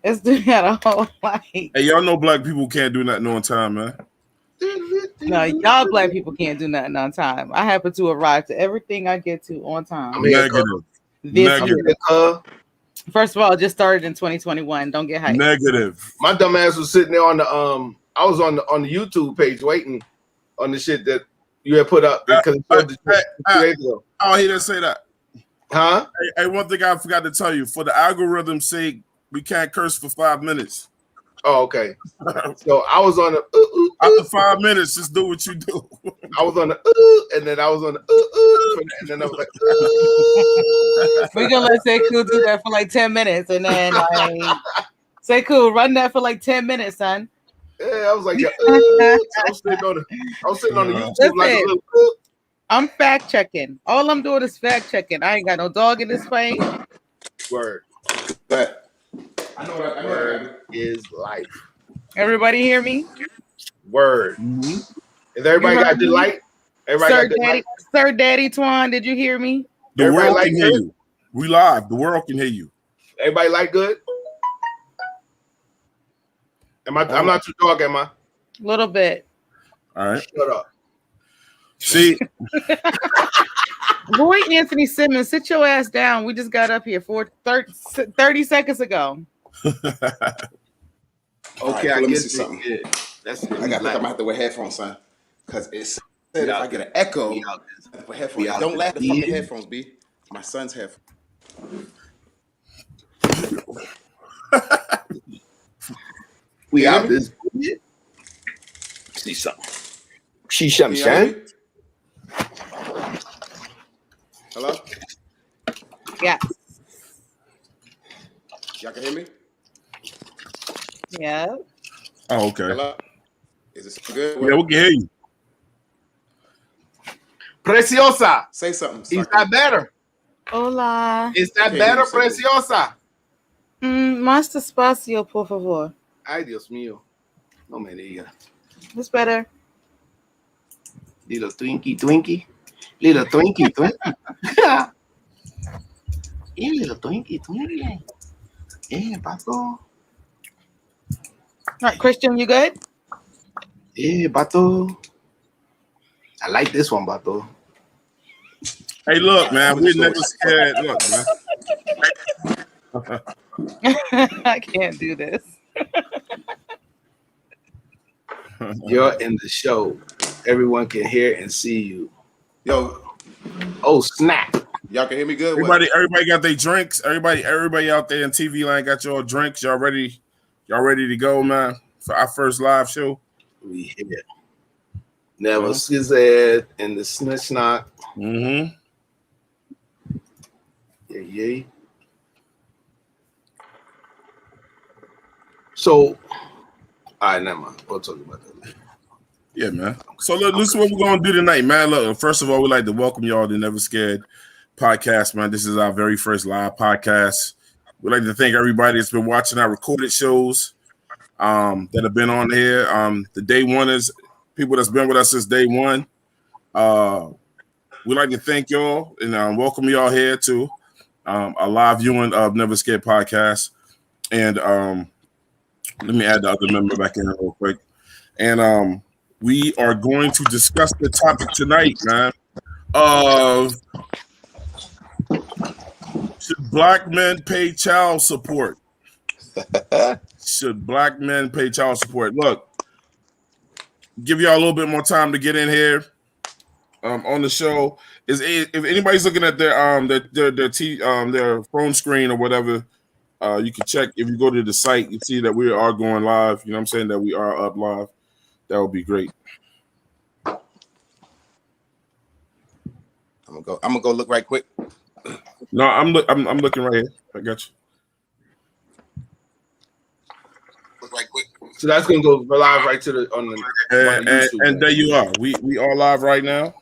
It's doing that a whole like. Hey, y'all know black people can't do nothing on time, man. No, y'all black people can't do nothing on time. I happen to arrive to everything I get to on time. Negative. This year. First of all, it just started in 2021. Don't get hyped. Negative. My dumb ass was sitting there on the I was on the YouTube page waiting on the shit that you had put up because oh, he didn't say that. Huh? Hey, one thing I forgot to tell you: for the algorithm's sake, we can't curse for 5 minutes. Oh, okay. So I was on the after 5 minutes, just do what you do. I was on the and then I was on the and then I was like we're gonna let Sekou do that for like 10 minutes and then like Sekou, run that for like 10 minutes, son. Yeah, I was like, I was sitting on the YouTube. Listen, like a little, I'm fact checking. All I'm doing is fact checking. I ain't got no dog in this fight. Word. But I know what word is life. Everybody hear me? Word. Mm-hmm. Is everybody got the light? Everybody Sir Daddy Twan, did you hear me? The world can hear you. We live. The world can hear you. Everybody like good? I'm not too dog, am I? A little bit. All right. Shut up. See? Boy, Anthony Simmons, sit your ass down. We just got up here 30 seconds ago. Okay, right, let me see something. I got. I'm gonna have to wear headphones, son, because it's if I get an echo. For headphones, don't laugh at the fucking headphones, B. My son's headphones. We out this. See something. See something, son. Hello? Yeah. Y'all can hear me? Yeah. Oh, okay. Hello? Is this good? Yeah, we can hear you. Preciosa. Say something. Is that better? Hola. Is that better, Preciosa? Más despacio, por favor. Ay, Dios mío. No me diga. It's better. Little Twinkie. Little Twinkie. Yeah, little Twinkie. Yeah, Pato. All right, Christian, you good? Yeah, Pato. I like this one, Pato. Hey, look, man. We're never scared. Look, man. I can't do this. You're in the show. Everyone can hear and see you. Yo. Oh, snap. Y'all can hear me good? Everybody got their drinks. Everybody out there in TV land got your drinks. Y'all ready to go, man, for our first live show? We here. Never schizzed in the snitch knock. Mm-hmm. Yeah. So, all right, never mind. We'll talk about that later. Yeah, man. So look, this is what we're gonna do tonight, man. Look, first of all, we'd like to welcome y'all to Never Scared podcast, man. This is our very first live podcast. We'd like to thank everybody that's been watching our recorded shows that have been on here. The day oneers, people that's been with us since day one. We'd like to thank y'all and welcome y'all here to a live viewing of Never Scared podcast. And let me add the other member back in real quick. And we are going to discuss the topic tonight, man, of should black men pay child support? Should black men pay child support? Look, give y'all a little bit more time to get in here on the show. If anybody's looking at their phone screen or whatever, you can check. If you go to the site, you see that we are going live. You know what I'm saying? That we are up live. That would be great. I'm gonna go look right quick. No, I'm looking right here. I got you. Look right quick. So that's gonna go live right to the on the YouTube. And there you are. We are live right now. Look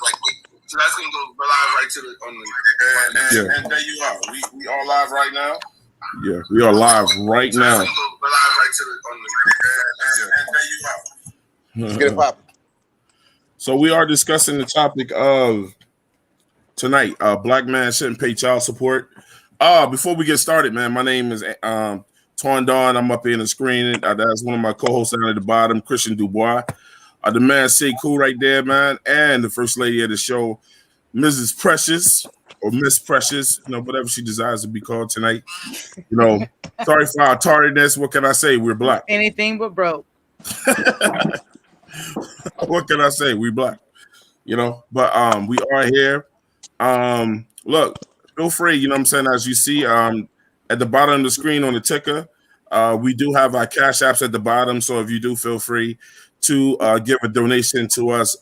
right quick. So that's gonna go live right to the on the and there you are. We all live right now. Yeah, we are live right now. Live right to the on the and there you are. Let's get it popping. So we are discussing the topic of tonight. Black man shouldn't pay child support. Before we get started, man, my name is Torn Dawn. I'm up here in the screen. That's one of my co-hosts down at the bottom, Christian Dubois. The man Say Cool right there, man, and the first lady of the show, Mrs. Precious or Miss Precious, whatever she desires to be called tonight. Sorry for our tardiness. What can I say? We're black. Anything but broke. What can I say? We black. But we are here. Look, feel free, as you see at the bottom of the screen on the ticker, we do have our cash apps at the bottom. So if you do, feel free to give a donation to us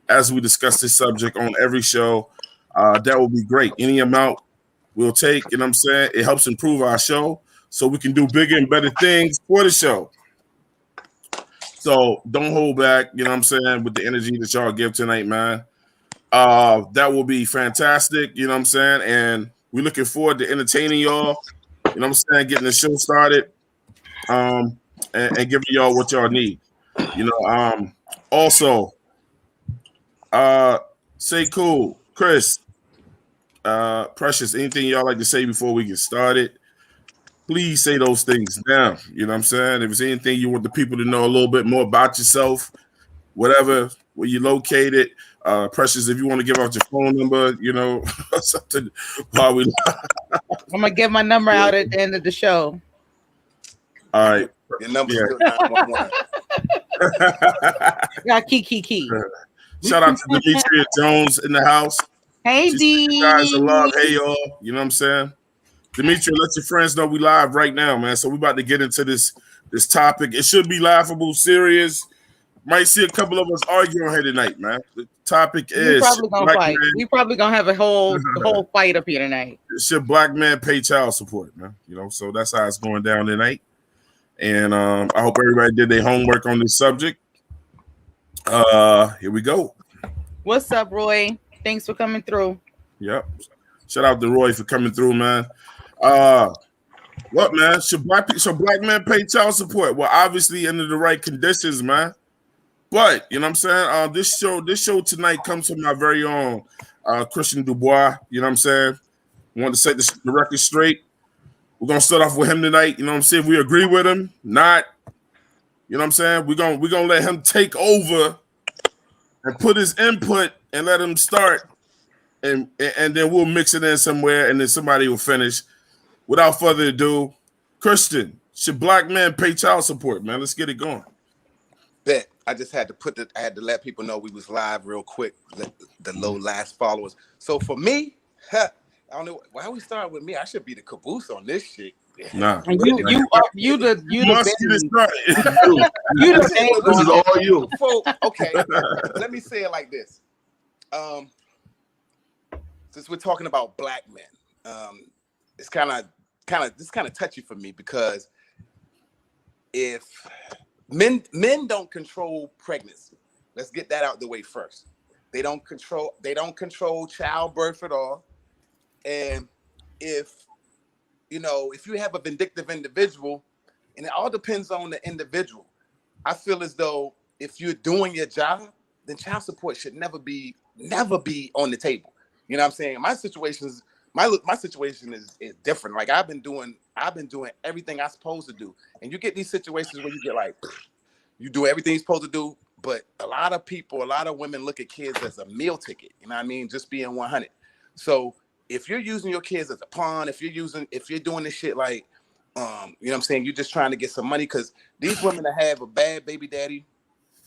as we discuss this subject on every show. That will be great. Any amount we'll take, it helps improve our show so we can do bigger and better things for the show. So don't hold back, with the energy that y'all give tonight, man. That will be fantastic, and we're looking forward to entertaining y'all, getting the show started, and giving y'all what y'all need. Also, Say Cool, Chris, Precious, anything y'all like to say before we get started? Please say those things now. If there's anything you want the people to know a little bit more about yourself, whatever, where you're located. Precious, if you want to give out your phone number, something while we. I'm gonna get my number out at the end of the show. All right. Your number's still 911. Got key. Shout out to Demetria Jones in the house. Hey, D. Guys, a love. Hey, y'all. You know what I'm saying? Demetria, let your friends know we live right now, man. So we about to get into this topic. It should be laughable, serious. Might see a couple of us arguing here tonight, man. The topic is probably gonna fight. We probably gonna have a whole fight up here tonight. Should black man pay child support, man? So that's how it's going down tonight. And I hope everybody did their homework on this subject. Here we go. What's up, Roy? Thanks for coming through. Yep. Shout out to Roy for coming through, man. What, man? Should black men pay child support? Well, obviously under the right conditions, man. But this show tonight comes from my very own Christian Dubois. I want to set the record straight. We're gonna start off with him tonight. If we agree with him, not. We're gonna let him take over and put his input and let him start, and then we'll mix it in somewhere, and then somebody will finish. Without further ado, Christian, should black men pay child support, man? Let's get it going. Bet. I just had to I had to let people know we was live real quick. The low last followers. So for me, I don't know why we started with me. I should be the caboose on this shit. Nah, you the This is all you. Okay, let me say it like this. Since we're talking about black men, it's kind of touchy for me because if men don't control pregnancy, let's get that out the way first. They don't control childbirth at all, and if you have a vindictive individual, and it all depends on the individual. I feel as though if you're doing your job, then child support should never be on the table. You know what I'm saying? My situation is different. Like I've been doing everything I'm supposed to do. And you get these situations where you get like, you do everything you're supposed to do, but a lot of women look at kids as a meal ticket. You know what I mean? Just being 100. So if you're using your kids as a pawn, if you're doing this shit like, you know what I'm saying, you're just trying to get some money, because these women that have a bad baby daddy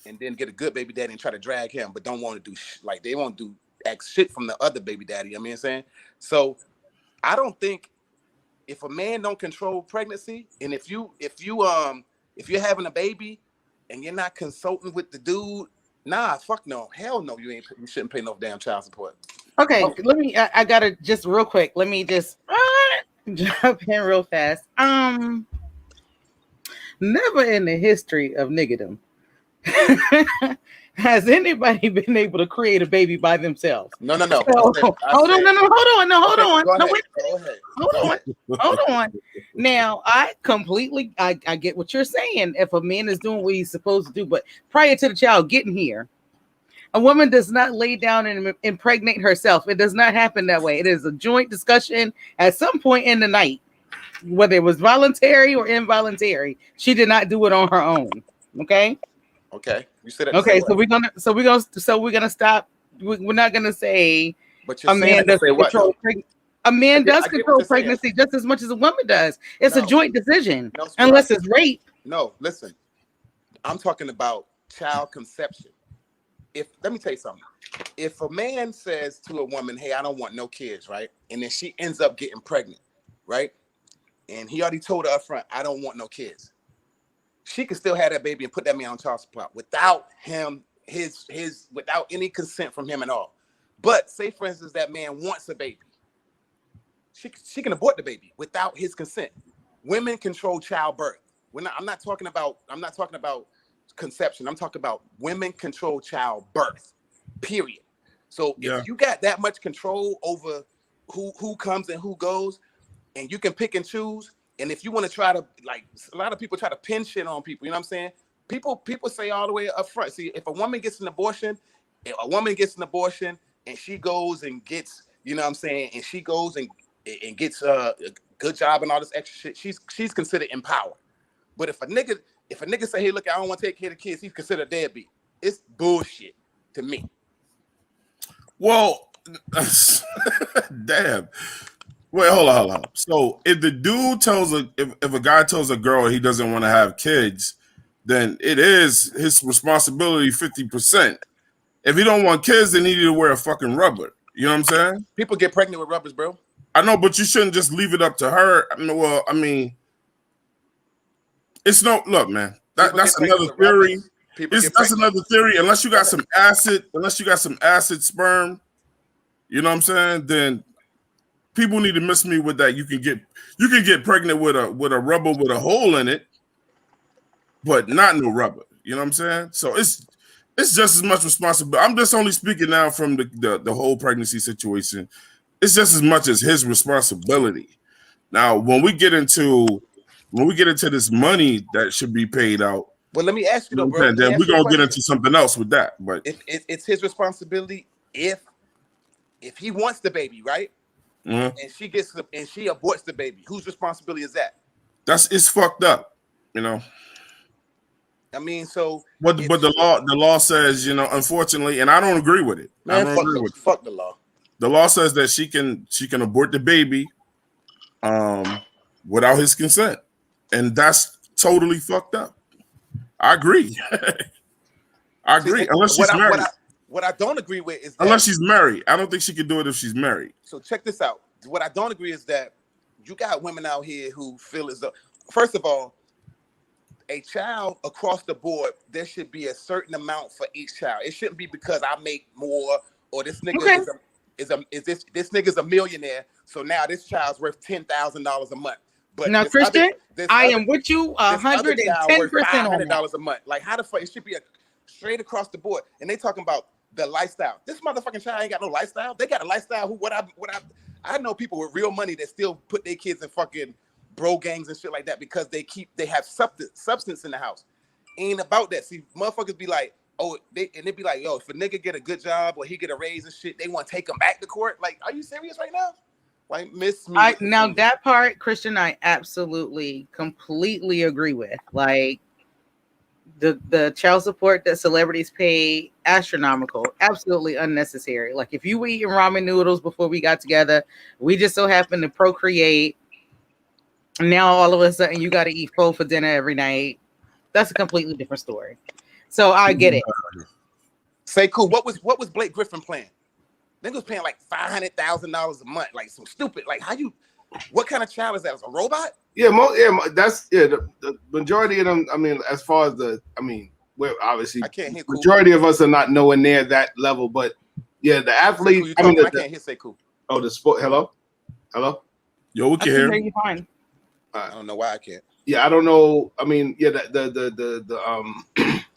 and then get a good baby daddy and try to drag him, but don't want to do they won't do X shit from the other baby daddy. You know what I'm saying? So I don't think if a man don't control pregnancy, and if you're having a baby and you're not consulting with the dude, nah, fuck no, hell no, you shouldn't pay no damn child support. Okay, I gotta just real quick. Let me just jump in real fast. Never in the history of niggerdom has anybody been able to create a baby by themselves. No. So, hold on. Now, I get what you're saying. If a man is doing what he's supposed to do, but prior to the child getting here, A woman does not lay down and impregnate herself. It does not happen that way. It is a joint discussion at some point in the night, whether it was voluntary or involuntary. She did not do it on her own. Okay. Okay. You said that. Okay. So we're gonna stop. We're not gonna say but you're a man doesn't control pregnancy. A man does control pregnancy just as much as a woman does. It's a joint decision, unless it's rape. No, listen. I'm talking about child conception. Let me tell you something. If a man says to a woman, "Hey, I don't want no kids," right, and then she ends up getting pregnant, right, and he already told her up front, "I don't want no kids," she can still have that baby and put that man on child support without him, without any consent from him at all. But say, for instance, that man wants a baby. She can abort the baby without his consent. Women control childbirth. I'm not talking about conception. I'm talking about women control childbirth. Period. So if you got that much control over who comes and who goes, and you can pick and choose, and if you want to try to, like, a lot of people try to pin shit on people. You know what I'm saying? People say all the way up front. See, if a woman gets an abortion, and she goes and gets, you know what I'm saying, and she goes and gets a good job and all this extra shit, she's considered empowered. But if a nigga say, "Hey, look, I don't want to take care of the kids," he's considered a deadbeat. It's bullshit to me. Well, damn. Wait, hold on. So if the dude if a guy tells a girl he doesn't want to have kids, then it is his responsibility 50%. If he don't want kids, then he need to wear a fucking rubber. You know what I'm saying? People get pregnant with rubbers, bro. I know, but you shouldn't just leave it up to her. It's no look, man. That's another theory. That's another theory. Unless you got some acid sperm, you know what I'm saying? Then people need to miss me with that. You can get pregnant with a rubber with a hole in it, but not no rubber. You know what I'm saying? So it's just as much responsibility. I'm just only speaking now from the whole pregnancy situation. It's just as much as his responsibility. Now, when we get into this money that should be paid out, well, let me ask you though, bro. Then we're gonna get into something else with that. But it's his responsibility if he wants the baby, right? Mm-hmm. And she aborts the baby. Whose responsibility is that? It's fucked up, you know. I mean, so but the law says, you know, unfortunately, and I don't agree with it. Man, fuck the law. The law says that she can abort the baby without his consent. And that's totally fucked up. I agree. Unless she's married. What I don't agree with is that, unless she's married. I don't think she can do it if she's married. So check this out. What I don't agree is that you got women out here who feel as though, first of all, a child across the board, there should be a certain amount for each child. It shouldn't be because I make more or this nigga this nigga's a millionaire, so now this child's worth $10,000 a month. But now, Christian, I am with you 110% on $500 a month. Like, how the fuck? It should be a straight across the board. And they talking about the lifestyle. This motherfucking child ain't got no lifestyle. They got a lifestyle. I know people with real money that still put their kids in fucking bro gangs and shit like that because they have substance in the house. Ain't about that. See, motherfuckers be like, they be like, yo, if a nigga get a good job or he get a raise and shit, they want to take him back to court. Like, are you serious right now? Like, miss me. Now that part, Christian, I absolutely, completely agree with. Like, the child support that celebrities pay, astronomical, absolutely unnecessary. Like, if you were eating ramen noodles before we got together, we just so happened to procreate. Now all of a sudden you got to eat pho for dinner every night. That's a completely different story. So I get it. Say cool. What was Blake Griffin playing? Niggas was paying like $500,000 a month, like some stupid. Like, what kind of child is that? A robot? Yeah, the majority of them. I mean, as far as we're obviously I can't hear cool. Majority of us are not nowhere near that level, but yeah, the athlete. I can't hear say cool. Oh, the sport. Hello. Yo, we can hear you fine. I don't know why I can't. Yeah, I don't know. I mean, yeah, the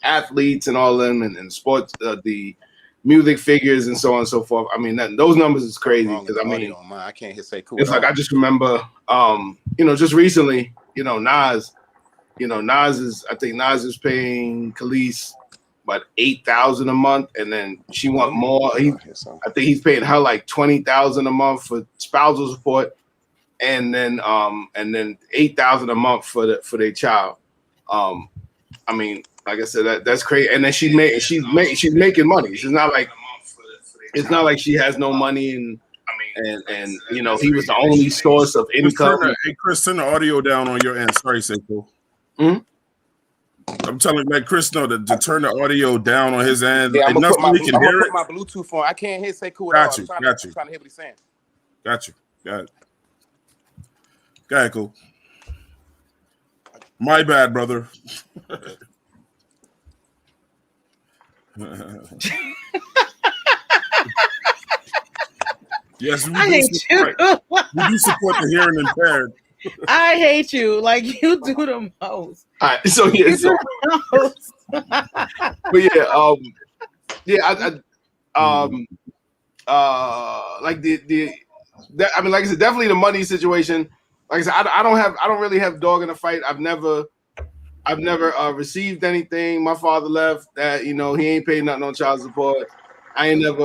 athletes and all them and sports, the music figures and so on and so forth. I mean, those numbers is crazy because I can't hear say cool. It's like I just remember, just recently, Nas is, I think Nas is paying Khalees about $8,000 a month, and then she want more. I think he's paying her like $20,000 a month for spousal support, and then $8,000 a month for their child. I mean, like I said, that's crazy. And then she's making money. It's not like she has no money and you know, he was the only source of income. Hey, Chris, turn the audio down on your end. Sorry, Seiko. Hmm? I'm telling like Chris know to turn the audio down on his end. Yeah, I'm gonna put my it. Bluetooth on. I can't hear Sekou at all. all. I'm trying to hear what he's saying. Got you. Got it. Go ahead, cool. My bad, brother. Yes, I hate you. We do support the hearing impaired. I hate you. Like, you do the most. All right, so yeah, like I mean, like I said, definitely the money situation. Like I said, I don't really have dog in the fight. I've never received anything. My father left. That, you know, he ain't paid nothing on child support. I ain't never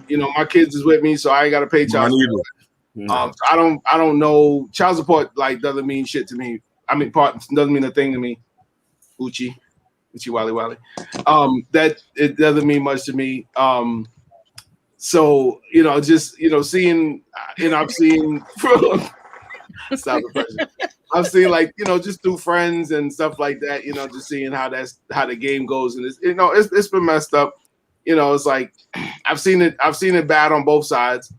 you know, my kids is with me, so I ain't gotta pay child support. So I don't know. Child support like doesn't mean shit to me. I mean, doesn't mean a thing to me. Uchi wally. That it doesn't mean much to me. So, you know, just, you know, seeing, you know, I've seen stop the pressure. I've seen, like, you know, just through friends and stuff like that, you know, just seeing how the game goes, and it's, you know, it's been messed up. You know, it's like I've seen it bad on both sides.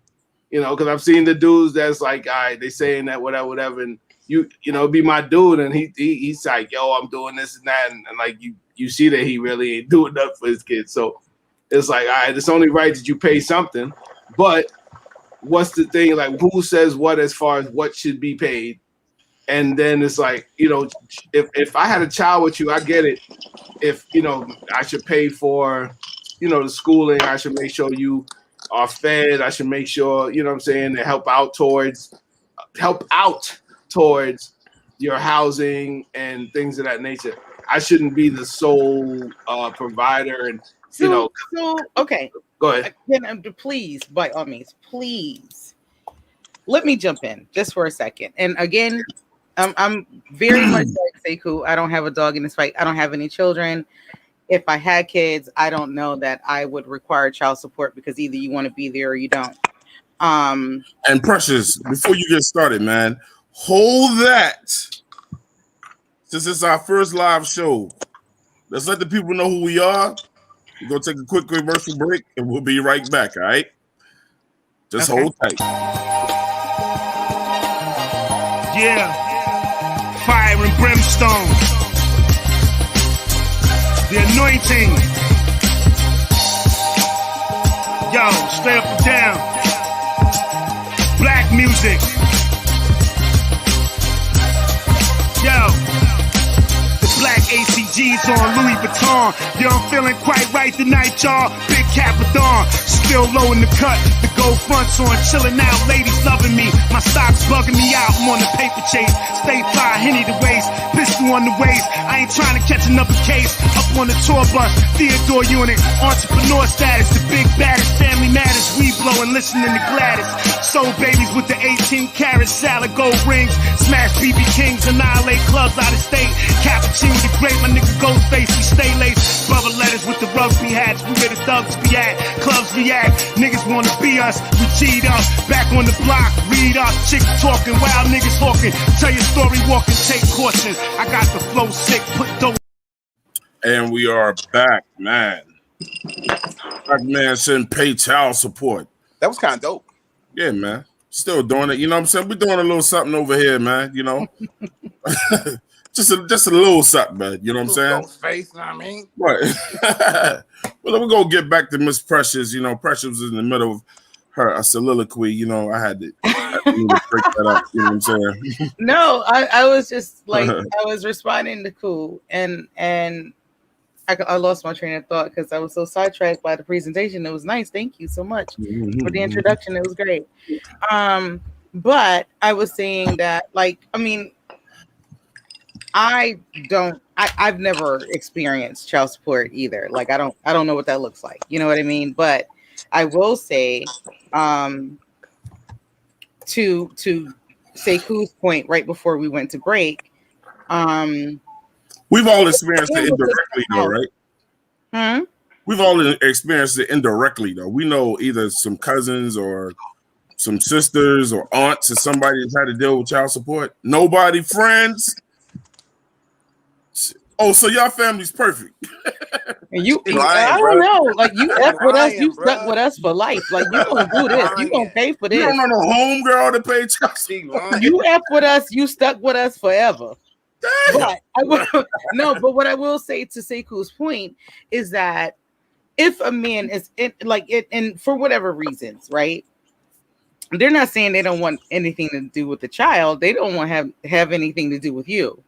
You know, because I've seen the dudes that's like, all right, they saying that whatever, and you know, be my dude, and he's like, yo, I'm doing this and that, and like you see that he really ain't doing enough for his kids. So it's like, all right, it's only right that you pay something, but what's the thing? Like, who says what as far as what should be paid? And then it's like, you know, if I had a child with you, I get it. If, you know, I should pay for, you know, the schooling, I should make sure you are fed. I should make sure, you know what I'm saying, to help out towards your housing and things of that nature. I shouldn't be the sole provider, and you know. So okay, go ahead. Again, please, by all means, please let me jump in just for a second. And again, I'm very much like Sekou. I don't have a dog in this fight. I don't have any children. If I had kids, I don't know that I would require child support, because either you want to be there or you don't. And Precious, before you get started, man, hold that. Since it's our first live show, let's let the people know who we are. We're going to take a quick commercial break, and we'll be right back, all right? Just hold tight. Yeah. Fire and brimstone. The anointing. Yo, straight up and down. Black music. Yo. The black ACG's on Louis Vuitton. Yo, I'm feeling quite right tonight, y'all. Big Capadon. Still low in the cut. The gold fronts on. Chilling out. Ladies loving me. My stocks bugging me out. I'm on the paper chase. Stay fly. Henny the waist. Pistol on the waist. I ain't trying to catch another case. Up on the tour bus. Theodore unit. Entrepreneur status. The big baddest. Family matters. We blowing. Listening to Gladys. Soul babies with the 18 karat salad gold rings. Smash BB Kings. Annihilate clubs out of state. Cappuccino the great. My nigga Ghostface. We stay laced. Brother letters with the rugby hats. We where the thugs be at. Clubs react. Niggas wanna be us. We G'd up. Back on the block. Read up. Chicks talking. Wild niggas hawking. Tell your story walking. Take caution. I got the flow sick. Put dope. And we are back, man. Black man shouldn't pay child support. That was kind of dope. Yeah, man. Still doing it. You know what I'm saying? We're doing a little something over here, man. You know, just a little something, man. You know what I'm saying? Face, you know what I mean? Right. Well, we're gonna get back to Miss Precious. You know, Precious was in the middle of her soliloquy. You know, I had to break that up. You know what I'm saying? No, I was just like, I was responding to Cool, and I lost my train of thought because I was so sidetracked by the presentation. It was nice. Thank you so much for the introduction. It was great. But I was saying that, like, I mean, I don't I've never experienced child support either. Like I don't know what that looks like. You know what I mean? But I will say, to Sekou's point right before we went to break, we've all experienced it indirectly, though, right? We've all experienced it indirectly, though. We know either some cousins or some sisters or aunts or somebody that's had to deal with child support. Nobody, friends. Oh, so y'all family's perfect. And you, Lying, I bro. don't know. Like you F with us, Lying, you bro. stuck with us for life. Like you gonna do this, you gonna pay for You this. don't know no homegirl to pay child She support. lying. You F with us, you stuck with us forever. Damn. But I will, no, but what I will say to Sekou's point is that if a man is in, like it, and for whatever reasons, right? They're not saying they don't want anything to do with the child. They don't want to have anything to do with you.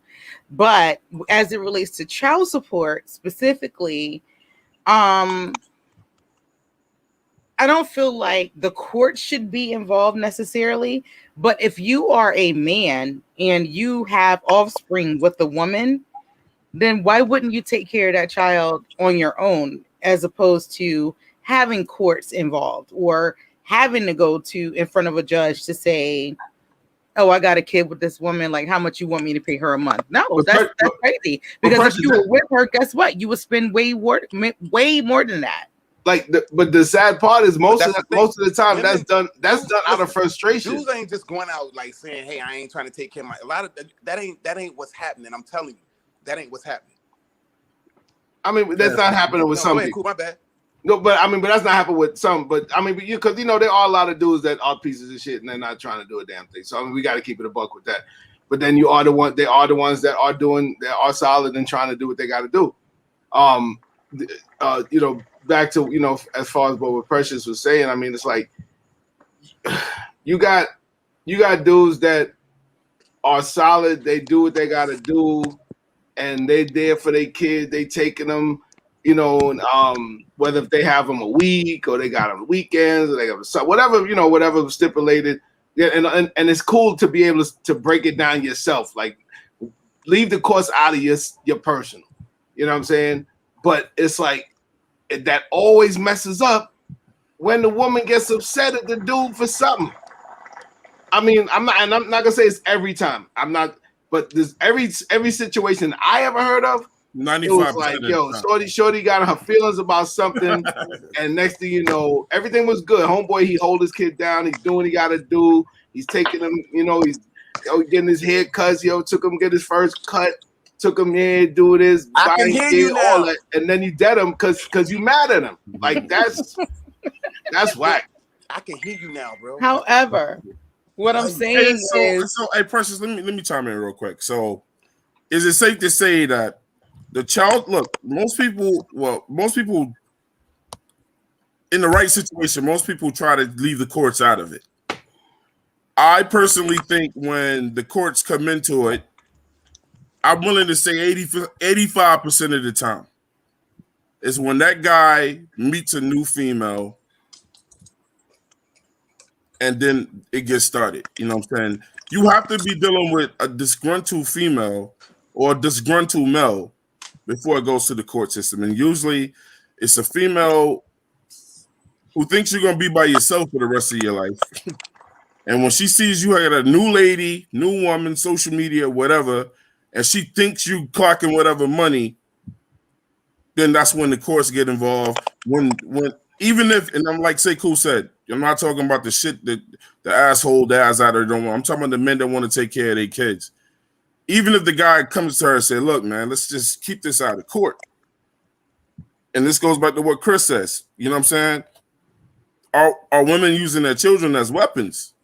But as it relates to child support specifically, I don't feel like the court should be involved necessarily. But if you are a man and you have offspring with the woman, then why wouldn't you take care of that child on your own as opposed to having courts involved or having to go to in front of a judge to say, oh, I got a kid with this woman. Like, how much you want me to pay her a month? No, that's crazy. Because if you were with her, guess what? You would spend way more than that. Like, but the sad part is most of the time Women, that's done out of frustration. Dudes ain't just going out like saying, "Hey, I ain't trying to take care of my." A lot of that ain't what's happening. I'm telling you, that ain't what's happening. I mean, that's not happening with some ahead, people. cool, my bad. No, but that's not happening with some. But I mean, because there are a lot of dudes that are pieces of shit and they're not trying to do a damn thing. So I mean, we got to keep it a buck with that. But then they are the ones that are solid and trying to do what they got to do. Back to as far as what Precious was saying. I mean, it's like you got dudes that are solid. They do what they got to do, and they there for their kids. They taking them. Whether if they have them a week or they got them weekends or they have whatever stipulated. Yeah, and it's cool to be able to break it down yourself. Like, leave the course out of your personal. You know what I'm saying? But it's like that always messes up when the woman gets upset at the dude for something. I mean, I'm not gonna say it's every time. I'm not, but there's every situation I ever heard of. 95%. It was like, yo, shorty got her feelings about something, and next thing you know, everything was good. Homeboy, he hold his kid down. He's doing what he got to do. He's taking him, he's getting his hair cut. Took him get his first cut. Took him here, do this, I can hear you now. all that, and then you dead him because you mad at him. Like that's whack. I can hear you now, bro. However, what I'm saying is, hey, Precious, let me chime in real quick. So, is it safe to say that the child, look, most people in the right situation, most people try to leave the courts out of it. I personally think when the courts come into it, I'm willing to say 85% of the time is when that guy meets a new female and then it gets started. You know what I'm saying? You have to be dealing with a disgruntled female or a disgruntled male before it goes to the court system. And usually it's a female who thinks you're going to be by yourself for the rest of your life. And when she sees you had a new lady, new woman, social media, whatever, and she thinks you clocking whatever money, then that's when the courts get involved. When even if, and I'm like Sekou said, I'm not talking about the shit that the asshole dads out there don't want. I'm talking about the men that want to take care of their kids. Even if the guy comes to her and say, look, man, let's just keep this out of court. And this goes back to what Chris says. You know what I'm saying? Are women using their children as weapons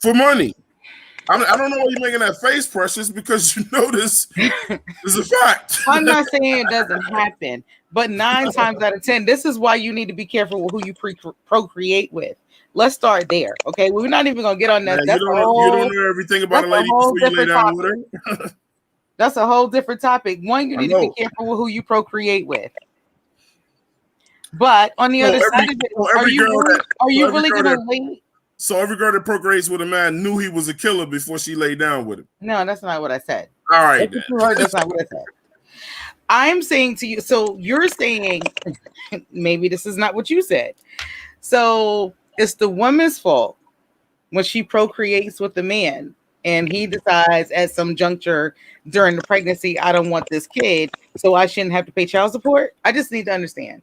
for money? I don't know why you're making that face, Precious, because you know this is a fact. I'm not saying it doesn't happen, but 9 times out of 10, this is why you need to be careful with who you procreate with. Let's start there, okay? We're not even gonna get on that. Man, you don't know everything about a lady before you lay down with her. That's a whole different topic. One, you need to be careful with who you procreate with. But on the other side of it, are you really gonna lay? So every girl that procreates with a man knew he was a killer before she laid down with him. No, that's not what I said. All right, That's what you heard. That's not what I said. I'm saying to you, so you're saying maybe this is not what you said. So it's the woman's fault when she procreates with the man and he decides at some juncture during the pregnancy, I don't want this kid, so I shouldn't have to pay child support. I just need to understand.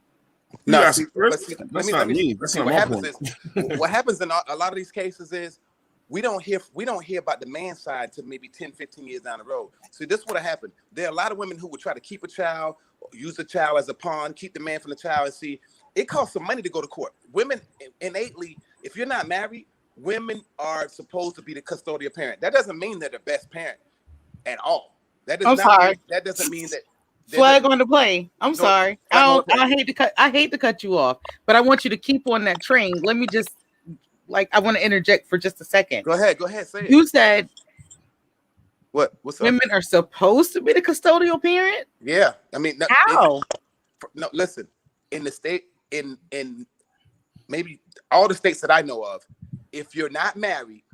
No, That's, see, but see, that's not me. That's see not what my happens point. is what happens in a lot of these cases is we don't hear about the man's side till maybe 10, 15 years down the road. See, this would have happened. There are a lot of women who would try to keep a child, use a child as a pawn, keep the man from the child, and see, it costs some money to go to court. Women innately, if you're not married, women are supposed to be the custodial parent. That doesn't mean they're the best parent at all. That does I'm not sorry. mean, that doesn't mean that Flag on the play. I'm No, sorry. flag on the play. I hate to cut you off, but I want you to keep on that train. Let me just I want to interject for just a second. Go ahead, say it. You said what's up? Women are supposed to be the custodial parent? Yeah. I mean, how? No, listen. In the state, in maybe all the states that I know of, if you're not married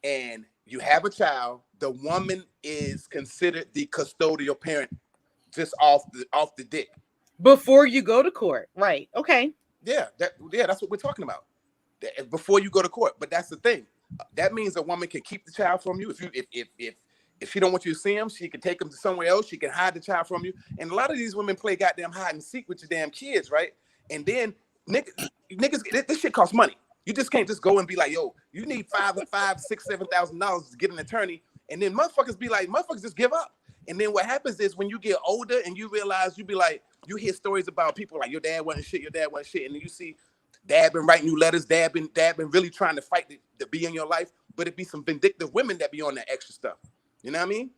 and you have a child, the woman is considered the custodial parent just off the dick. Before you go to court. Right. Okay. Yeah, that's what we're talking about. Before you go to court. But that's the thing. That means a woman can keep the child from you. If she don't want you to see him, she can take him to somewhere else. She can hide the child from you. And a lot of these women play goddamn hide and seek with your damn kids, right? And then niggas, this shit costs money. You just can't just go and be like, yo, you need $7,000 to get an attorney. And then motherfuckers be like, motherfuckers just give up. And then what happens is when you get older and you realize, you be like, you hear stories about people like your dad wasn't shit. And then you see dad been writing you letters. Dad been really trying to fight to be in your life. But it be some vindictive women that be on that extra stuff. You know what I mean?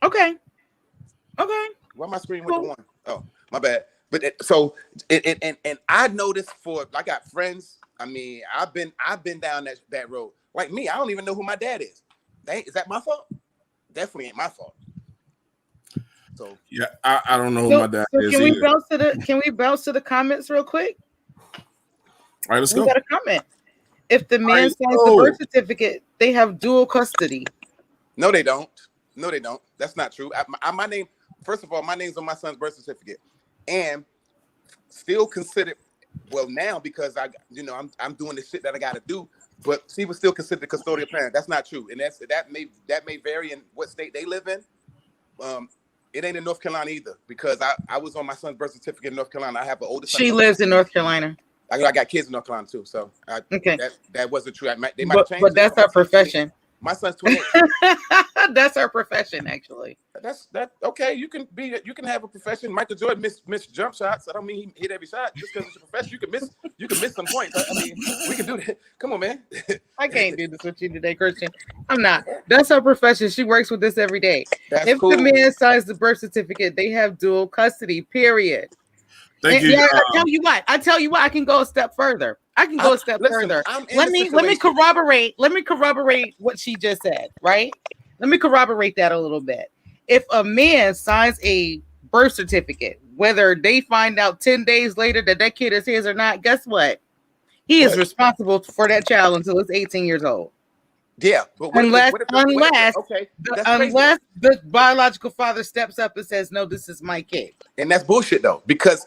Okay. Why am I screaming with the one? Oh, my bad. But and I noticed I got friends. I mean, I've been down that road. Like me, I don't even know who my dad is. Is that my fault? Definitely ain't my fault. So yeah, I don't know who my dad is. Can we bounce to the comments real quick? All right, let's go. We got a comment. If the man signs the birth certificate, they have dual custody. No, they don't. That's not true. My name, first of all, my name's on my son's birth certificate, and still considered. Well, now because I'm doing the shit that I got to do, but she was still considered a custodial parent. That's not true, and that may vary in what state they live in. It ain't in North Carolina either because I was on my son's birth certificate in North Carolina. I have an older son. She lives in North Carolina. I got kids in North Carolina too, so okay. That wasn't true. They might have changed. But that's our profession. My son's 28. That's our profession, actually. That's okay. You can have a profession. Michael Jordan missed jump shots. I don't mean he hit every shot. Just because it's your profession, you can miss some points. I mean, we can do that. Come on, man. I can't do this with you today, Christian. I'm not. That's her profession. She works with this every day. If the man signs the birth certificate, they have dual custody. Period. Thank you. Yeah, I tell you what. I can go a step further. Further. Let me corroborate. Let me corroborate what she just said. Right. Let me corroborate that a little bit. If a man signs a birth certificate, whether they find out 10 days later that kid is his or not, guess what? He is responsible for that child until it's 18 years old. Yeah, but unless the biological father steps up and says, "No, this is my kid." And that's bullshit though, because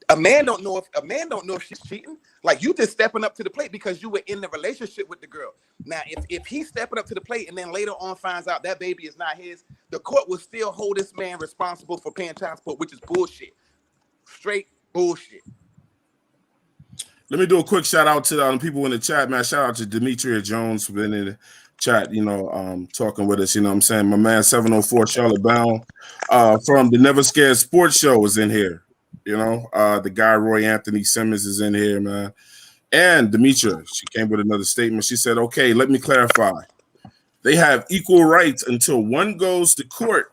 a man don't know if she's cheating. Like you just stepping up to the plate because you were in the relationship with the girl. Now, if he's stepping up to the plate and then later on finds out that baby is not his, the court will still hold this man responsible for paying child support, which is bullshit. Straight bullshit. Let me do a quick shout out to the people in the chat, man. Shout out to Demetria Jones for being in the chat, talking with us. You know what I'm saying? My man 704 Charlotte Bound from the Never Scared Sports Show is in here. The guy Roy Anthony Simmons is in here, man. And Demetria, she came with another statement. She said, okay, let me clarify. They have equal rights until one goes to court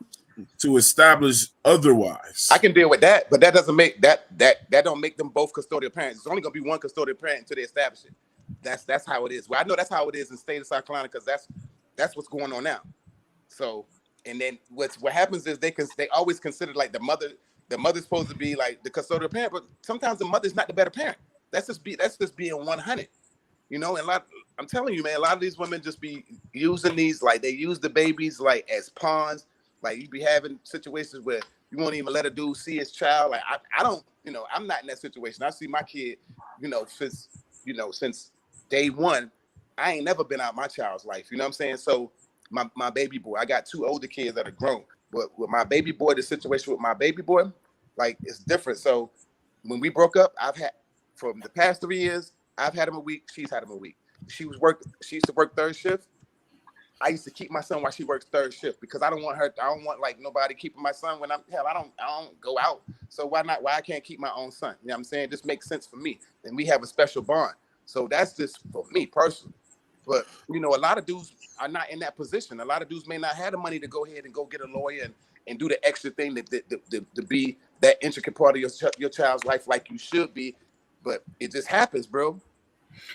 to establish otherwise. I can deal with that, but that doesn't make that don't make them both custodial parents. It's only gonna be one custodial parent until they establish it. That's how it is. Well, I know that's how it is in the state of South Carolina because that's what's going on now. So, and then what happens is they always consider like the mother's supposed to be like the custodial parent, but sometimes the mother's not the better parent. That's just being 100, and I'm telling you, man, a lot of these women just be using these, like they use the babies like as pawns. Like you be having situations where you won't even let a dude see his child. Like I don't, I'm not in that situation. I see my kid, since day one. I ain't never been out my child's life. You know what I'm saying? So my baby boy, I got 2 older kids that are grown, but with my baby boy, the situation with my baby boy, like it's different. So when we broke up, I've had from the past 3 years, I've had him a week. She's had him a week. She used to work third shift. I used to keep my son while she works third shift because I don't want like nobody keeping my son when I don't go out. So why I can't keep my own son? You know what I'm saying? It just makes sense for me. And we have a special bond. So that's just for me personally. But a lot of dudes are not in that position. A lot of dudes may not have the money to go ahead and go get a lawyer and do the extra thing to be that intricate part of your child's life like you should be. But it just happens, bro.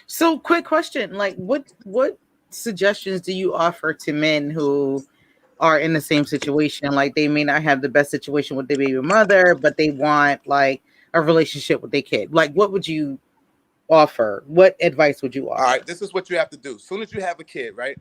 So, quick question: like, what suggestions do you offer to men who are in the same situation? Like, they may not have the best situation with their baby mother, but they want like a relationship with their kid. Like, what would you offer? What advice would you offer? All right, this is what you have to do. As soon as you have a kid, right?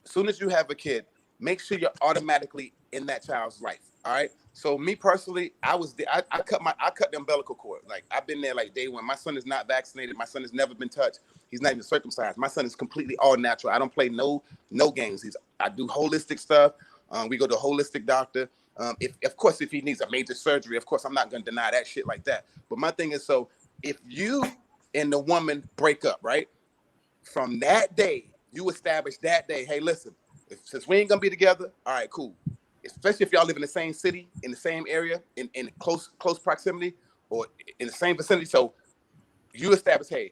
As soon as you have a kid, make sure you're automatically in that child's life. All right. So me personally, I cut the umbilical cord. Like I've been there like day one. My son is not vaccinated. My son has never been touched. He's not even circumcised. My son is completely all natural. I don't play no games. I do holistic stuff. We go to a holistic doctor. If he needs a major surgery, of course I'm not gonna deny that shit like that. But my thing is, so if you and the woman break up, right? From that day, you establish that day, hey, listen, since we ain't gonna be together, all right, cool. Especially if y'all live in the same city, in the same area, in close proximity, or in the same vicinity. So you establish, hey,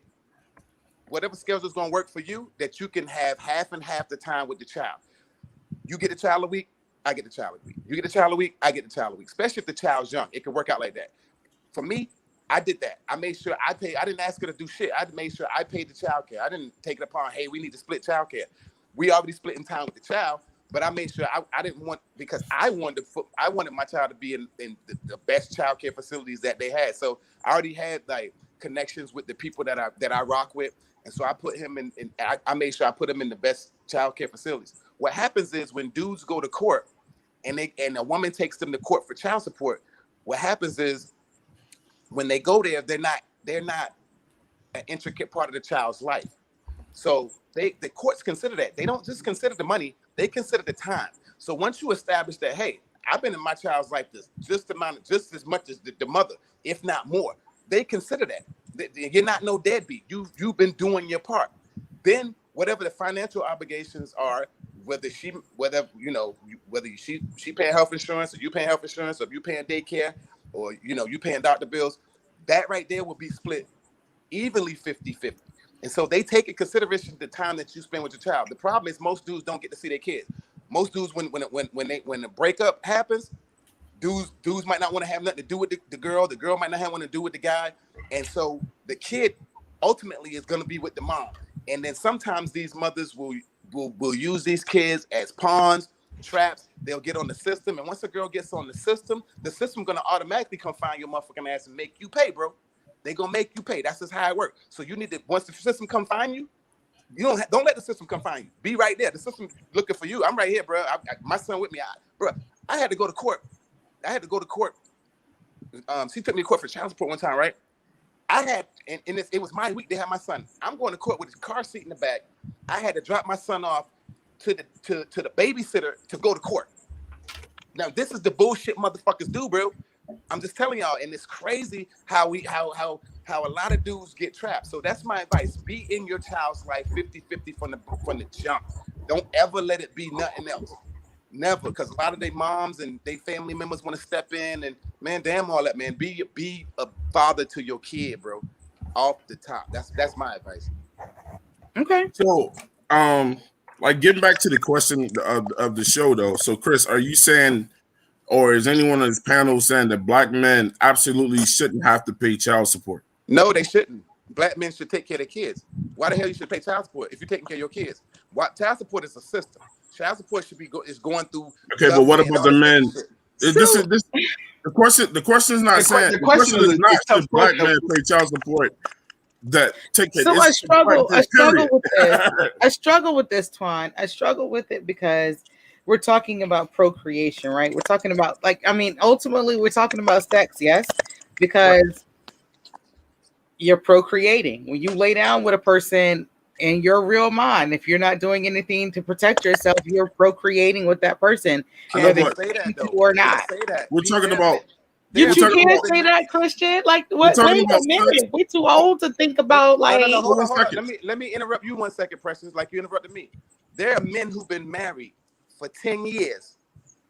whatever schedule is gonna work for you, that you can have half and half the time with the child. You get the child a week, I get the child a week. You get the child a week, I get the child a week. Especially if the child's young, it can work out like that. For me, I did that. I made sure I paid. I didn't ask her to do shit. I made sure I paid the child care. I didn't take it upon, hey, we need to split child care. We already split in time with the child, but I made sure I didn't want, because I wanted my child to be in the best child care facilities that they had. So I already had like connections with the people that I rock with. And so I put him I made sure I put him in the best child care facilities. What happens is when dudes go to court and a woman takes them to court for child support, what happens is when they go there, they're not an intricate part of the child's life. So the courts consider that. They don't just consider the money, they consider the time. So once you establish that, hey, I've been in my child's life just as much as the mother, if not more, they consider that. You're not no deadbeat. You've been doing your part. Then whatever the financial obligations are, whether she paying health insurance, or you paying health insurance, or you paying daycare, or you paying doctor bills, that right there will be split evenly 50-50. And so they take in consideration the time that you spend with your child. The problem is most dudes don't get to see their kids. Most dudes, when the breakup happens, dudes might not want to have nothing to do with the girl. The girl might not have nothing to do with the guy. And so the kid ultimately is going to be with the mom. And then sometimes these mothers will use these kids as pawns, traps. They'll get on the system, and once a girl gets on the system gonna automatically come find your motherfucking ass and make you pay, bro. They gonna make you pay. That's just how it works. So you need to, once the system come find you, don't let the system come find you. Be right there. The system looking for you. I'm right here, bro. My son with me. I had to go to court. She took me to court for child support one time, right? It was my week to have my son. I'm going to court with his car seat in the back. I had to drop my son off to the babysitter to go to court. Now this is the bullshit motherfuckers do, bro. I'm just telling y'all, and it's crazy how a lot of dudes get trapped. So that's my advice: be in your child's life 50-50 from the jump. Don't ever let it be nothing else. Never, because a lot of their moms and their family members want to step in, and man, damn all that, man. Be a father to your kid, bro. Off the top. That's my advice. Okay. So, like getting back to the question of the show, though. So, Chris, are you saying, or is anyone on this panel saying that black men absolutely shouldn't have to pay child support? No, they shouldn't. Black men should take care of their kids. Why the hell you should pay child support if you're taking care of your kids? Child support is a system. Child support should be going through. Okay, but what about the men? The question is not saying the question is not should black men pay child support. that take it. So I struggle with this. Period. I struggle with this, Twan. I struggle with it because we're talking about procreation, right? We're talking about ultimately we're talking about sex, yes, because you're procreating. When you lay down with a person in your real mind, if you're not doing anything to protect yourself, you're procreating with that person, whether Can't say that though. or not. Say that. We're talking about. You We're talking can't about- say that, Christian. Like, We're what? talking Wait a about minute. We're too old to think about like. No, hold on. second. Let me interrupt you 1 second, Precious. Like you interrupted me. There are men who've been married for 10 years,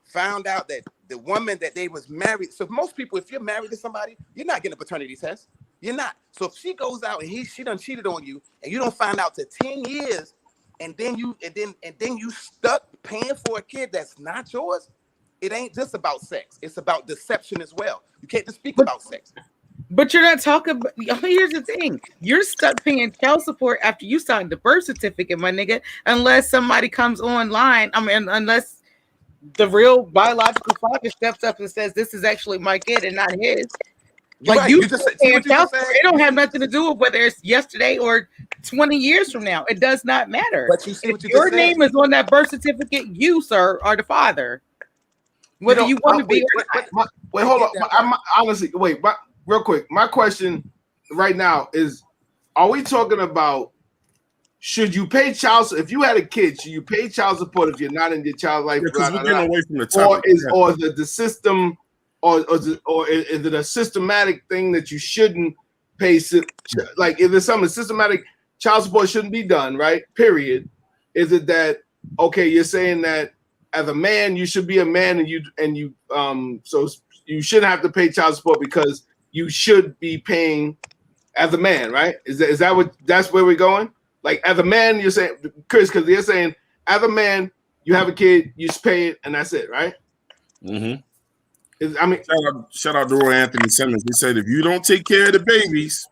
found out that the woman that they was married. So most people, if you're married to somebody, you're not getting a paternity test. You're not. So if she goes out and she done cheated on you, and you don't find out to 10 years, and then you stuck paying for a kid that's not yours. It ain't just about sex. It's about deception as well. You can't just speak about sex. But you're not talking about. Here's the thing: you're stuck paying child support after you signed the birth certificate, my nigga. Unless somebody comes online, unless the real biological father steps up and says, "This is actually my kid and not his." Like you just paying child support, it don't have nothing to do with whether it's yesterday or 20 years from now. It does not matter. But you see if what you your just name said. is on that birth certificate, you, sir, are the father. Whether you want to be or not. Wait, hold on. Honestly, wait, real quick. My question right now is: are we talking about should you pay child support if you had a kid? Should you pay child support if you're not in your child's life? Because we're getting away from the topic. Or the system, or is it a systematic thing that you shouldn't pay? Like, if there's something systematic, child support shouldn't be done, right? Period. Is it that okay? You're saying that as a man, you should be a man, so you shouldn't have to pay child support because you should be paying as a man, right? Is that that's where we're going? Like, as a man, you're saying, Chris, because you're saying as a man, you have a kid, you just pay it, and that's it, right? Mm-hmm. Shout out to Roy Anthony Simmons. He said, if you don't take care of the babies,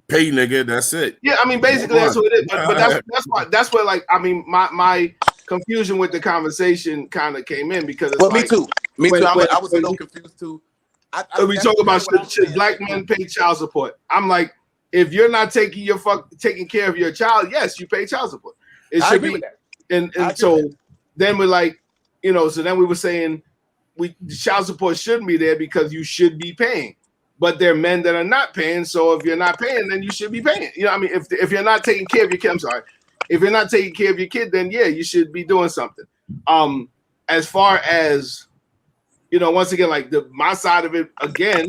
pay, nigga. That's it. Yeah, basically that's what it is. But that's where like my confusion with the conversation kind of came in because it's me too. I was a little confused too. We talk about should black men pay child support? I'm like, if you're not taking care of your child, yes, you pay child support. It should be. And so then we're like, so then we were saying child support shouldn't be there because you should be paying. But there are men that are not paying. So if you're not paying, then you should be paying. If you're not taking care of your kid, I'm sorry. If you're not taking care of your kid, then yeah, you should be doing something. As far as, once again, like my side of it, again,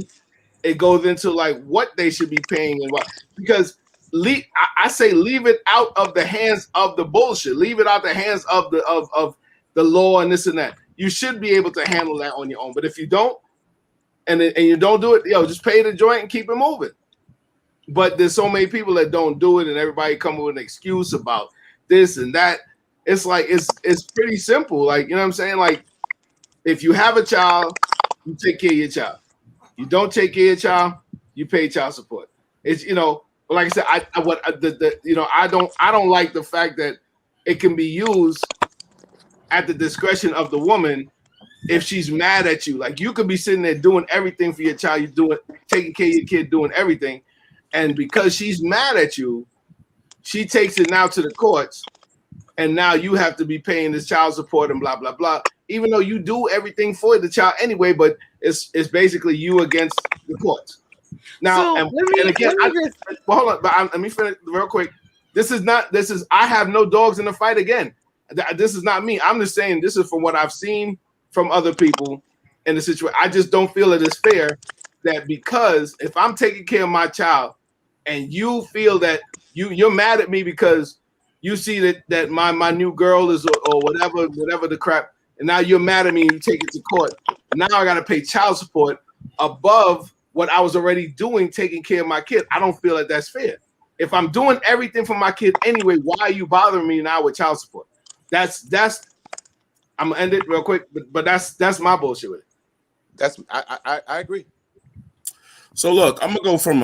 it goes into like what they should be paying and what, because I say leave it out of the hands of the bullshit. Leave it out the hands of the law and this and that. You should be able to handle that on your own. But if you don't, and you don't do it, just pay the joint and keep it moving. But there's so many people that don't do it, and everybody come with an excuse about this and that. It's like it's pretty simple. Like, you know what I'm saying? Like, if you have a child, you take care of your child. You don't take care of your child, you pay child support. It's like I said, I don't like the fact that it can be used at the discretion of the woman if she's mad at you. Like, you could be sitting there doing everything for your child, taking care of your kid, doing everything. And because she's mad at you, she takes it now to the courts, and now you have to be paying this child support and blah, blah, blah, even though you do everything for the child anyway, but it's basically you against the courts. Now, hold on, but let me finish real quick. I have no dogs in the fight again. This is not me. I'm just saying this is from what I've seen from other people in the situation. I just don't feel it is fair that because if I'm taking care of my child and you feel that you're mad at me because you see that my new girl is or whatever the crap, and now you're mad at me and you take it to court. Now I got to pay child support above what I was already doing, taking care of my kid. I don't feel that that's fair. If I'm doing everything for my kid anyway, why are you bothering me now with child support? That's I'm gonna end it real quick, but that's my bullshit with it. I agree. So look, I'm gonna go from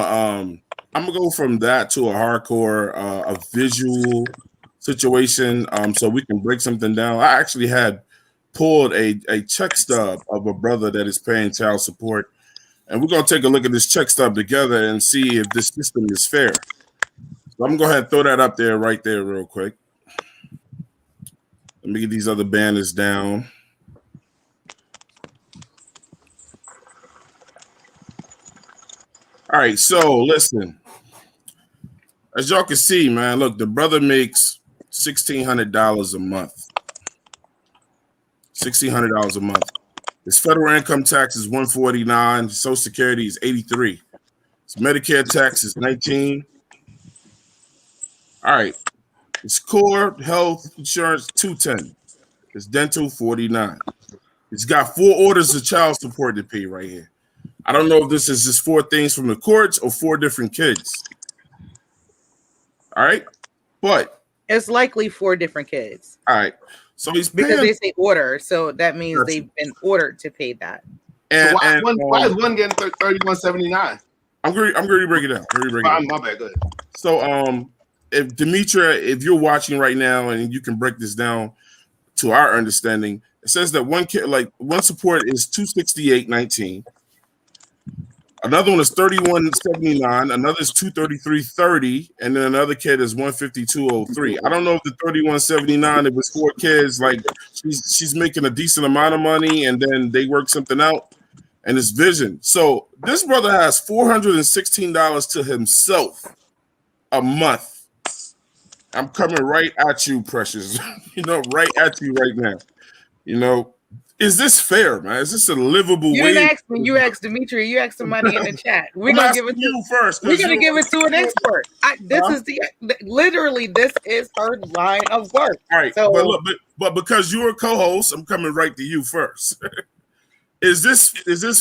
that to a hardcore a visual situation, so we can break something down. I actually had pulled a check stub of a brother that is paying child support and we're gonna take a look at this check stub together and see if this system is fair. So I'm gonna go ahead and throw that up there, right there, real quick. Let me get these other banners down. All right, so listen. As y'all can see, man, look, the brother makes $1,600 a month. $1,600 a month. His federal income tax is $149. Social Security is $83. His Medicare tax is $19. All right. His core health insurance $210. His dental $49. He's got 4 orders of child support to pay right here. I don't know if this is just 4 things from the courts or 4 different kids. All right, but it's likely 4 different kids. All right, so he's paying, because they say order, so that means they've been ordered to pay that. And, so why is one getting $31.79? I'm going to break it down. My bad. Good. So, if Demetra, if you're watching right now, and you can break this down to our understanding, it says that one kid, like one support is $268.19. Another one is $31.79. Another is $233.30, and then another kid is $152.03. I don't know if the $31.79, it was 4 kids. Like she's making a decent amount of money, and then they work something out, and it's vision. So this brother has $416 to himself a month. I'm coming right at you, Precious. Right at you right now. Is this fair, man? Is this a livable way? You didn't ask me. You asked Dimitri. You asked somebody in the chat. We're gonna give it to you first. We're gonna give it to an expert. This is her line of work. All right. So, but because you're a co-host, I'm coming right to you first. Is this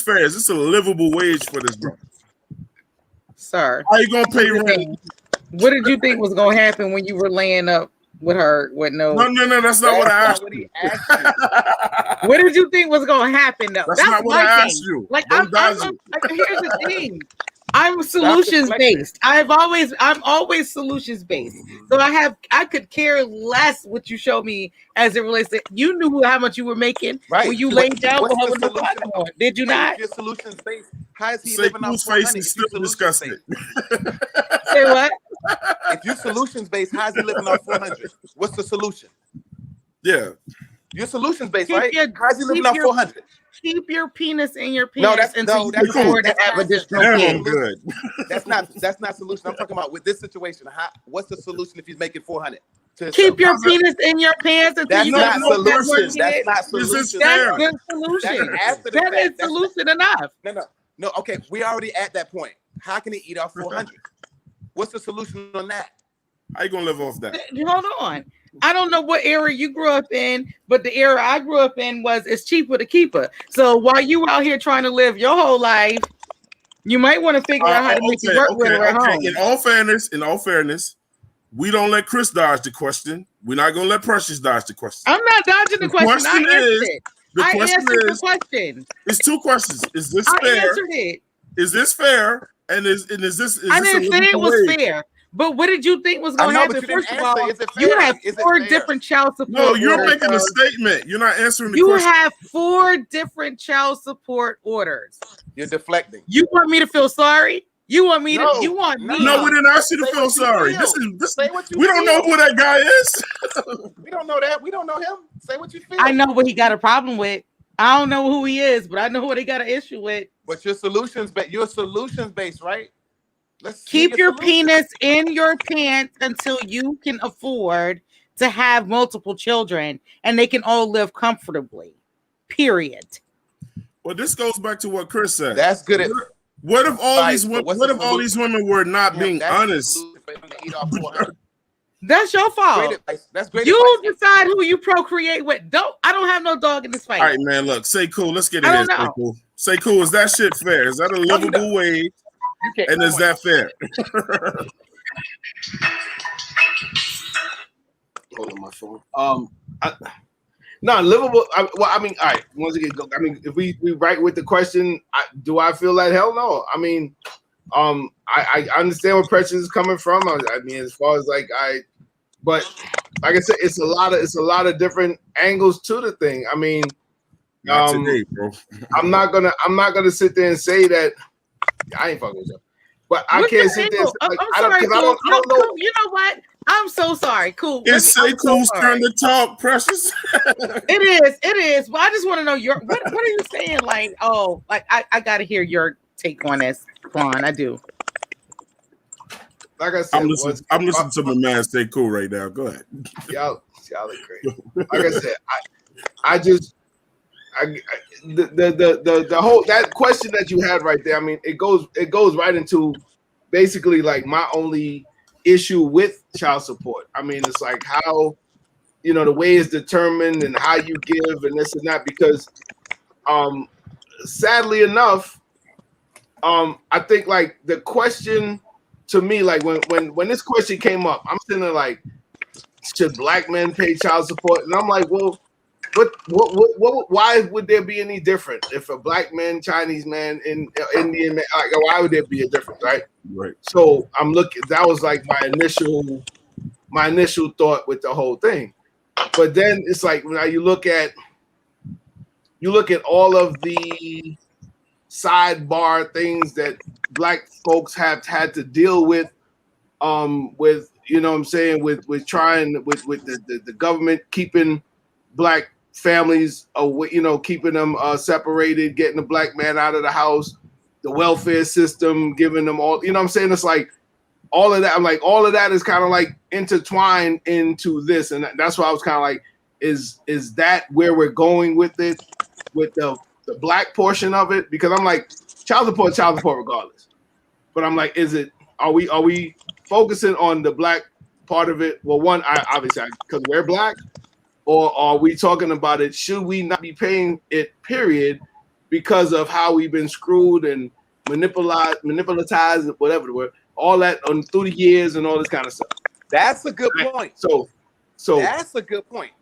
fair? Is this a livable wage for this brother? Sir, how you gonna pay rent? What did you think was gonna happen when you were laying up with her with no? No, that's not what I asked you. What did you think was gonna happen though? That's not what I asked you. Like here's the thing. I'm solutions based. I'm always solutions based. So I could care less what you show me as it relates to. You knew how much you were making when you laid down with her with the button on. Did you not? If you're solutions based, how is he living off 400? Face is still disgusting. Say what? If you're solutions based, how is he living off 400? What's the solution? Yeah, you're solutions based, right? How is he living off 400? Keep your penis in your penis until you can afford to have additional kids. Good. That's not solution. I'm talking about with this situation. What's the solution if he's making 400? Keep your penis in your pants until you can afford that solution. That's not solution. That's good solution. That is solution enough. No. Okay, we already at that point. How can he eat off 400? What's the solution on that? How you gonna live off that? Hold on. I don't know what era you grew up in, but the era I grew up in was it's cheaper to keep her. So while you out here trying to live your whole life, you might want to figure out how to make it work with her at home. In all fairness, we don't let Chris dodge the question. We're not gonna let Precious dodge the question. I'm not dodging the question. I answered it. I answered the question. It's 2 questions. Is this fair? I answered it. Is this fair? And is this? I didn't say it was fair. But what did you think was going to happen? First of all, you have 4 different child support. No, you're making a statement. You're not answering the question. You have 4 different child support orders. You're deflecting. You want me to feel sorry? You want me to? You want me? No, we didn't ask you to feel sorry. This. We don't know who that guy is. We don't know that. We don't know him. Say what you feel. I know what he got a problem with. I don't know who he is, but I know what he got an issue with. But you're solutions based, right? Let's keep your penis in your pants until you can afford to have multiple children and they can all live comfortably. Period. Well, this goes back to what Chris said. That's good. What if all these women were not being honest? That's your fault. That's great. You decide who you procreate with. I don't have no dog in this fight. All right, man. Look, say cool. Let's get in here. Say cool. Say cool. Is that shit fair? Is that a livable wage? And is that fair? Hold on my phone. Livable. All right. Once again, if we right with the question, do I feel like hell no? I understand where Precious is coming from. As far as but like I said, it's a lot of different angles to the thing. Not today, bro. I'm not gonna sit there and say that I ain't fucking with you. But I can't sit there and say, like, I'm sorry, I don't know. Cool, you know what? I'm so sorry. Cool. It's Cool's turn to talk, Precious. It is. Well, I just want to know what are you saying? Like, oh, like I gotta hear your take on this, Quan. I do. Like I said, I'm listening to my man stay cool right now. Go ahead. Y'all are crazy. Like I said, the whole that question that you had right there. I mean, it goes right into basically like my only issue with child support. I mean, it's like how, you know, the way it's determined and how you give and this and that, because sadly enough, I think like the question to me, like when this question came up, I'm sitting there like, should black men pay child support? And I'm like, well, what why would there be any different if a black man, Chinese man, Indian man, like, why would there be a difference, right? Right. So I'm looking, that was like my initial thought with the whole thing. But then it's like now you look at all of the sidebar things that black folks have had to deal with you know what I'm saying, with trying with the government keeping black families away, you know, keeping them separated, getting the black man out of the house, the welfare system, giving them all, you know what I'm saying? It's like all of that. I'm like, all of that is kind of like intertwined into this. And that's why I was kind of like, is that where we're going with it, with the black portion of it? Because I'm like, child support regardless. But I'm like, are we focusing on the black part of it? Well, one, obviously because we're black. Or are we talking about it? Should we not be paying it, period, because of how we've been screwed and manipulatized, whatever the word, all that through the years and all this kind of stuff. That's a good point. So that's a good point.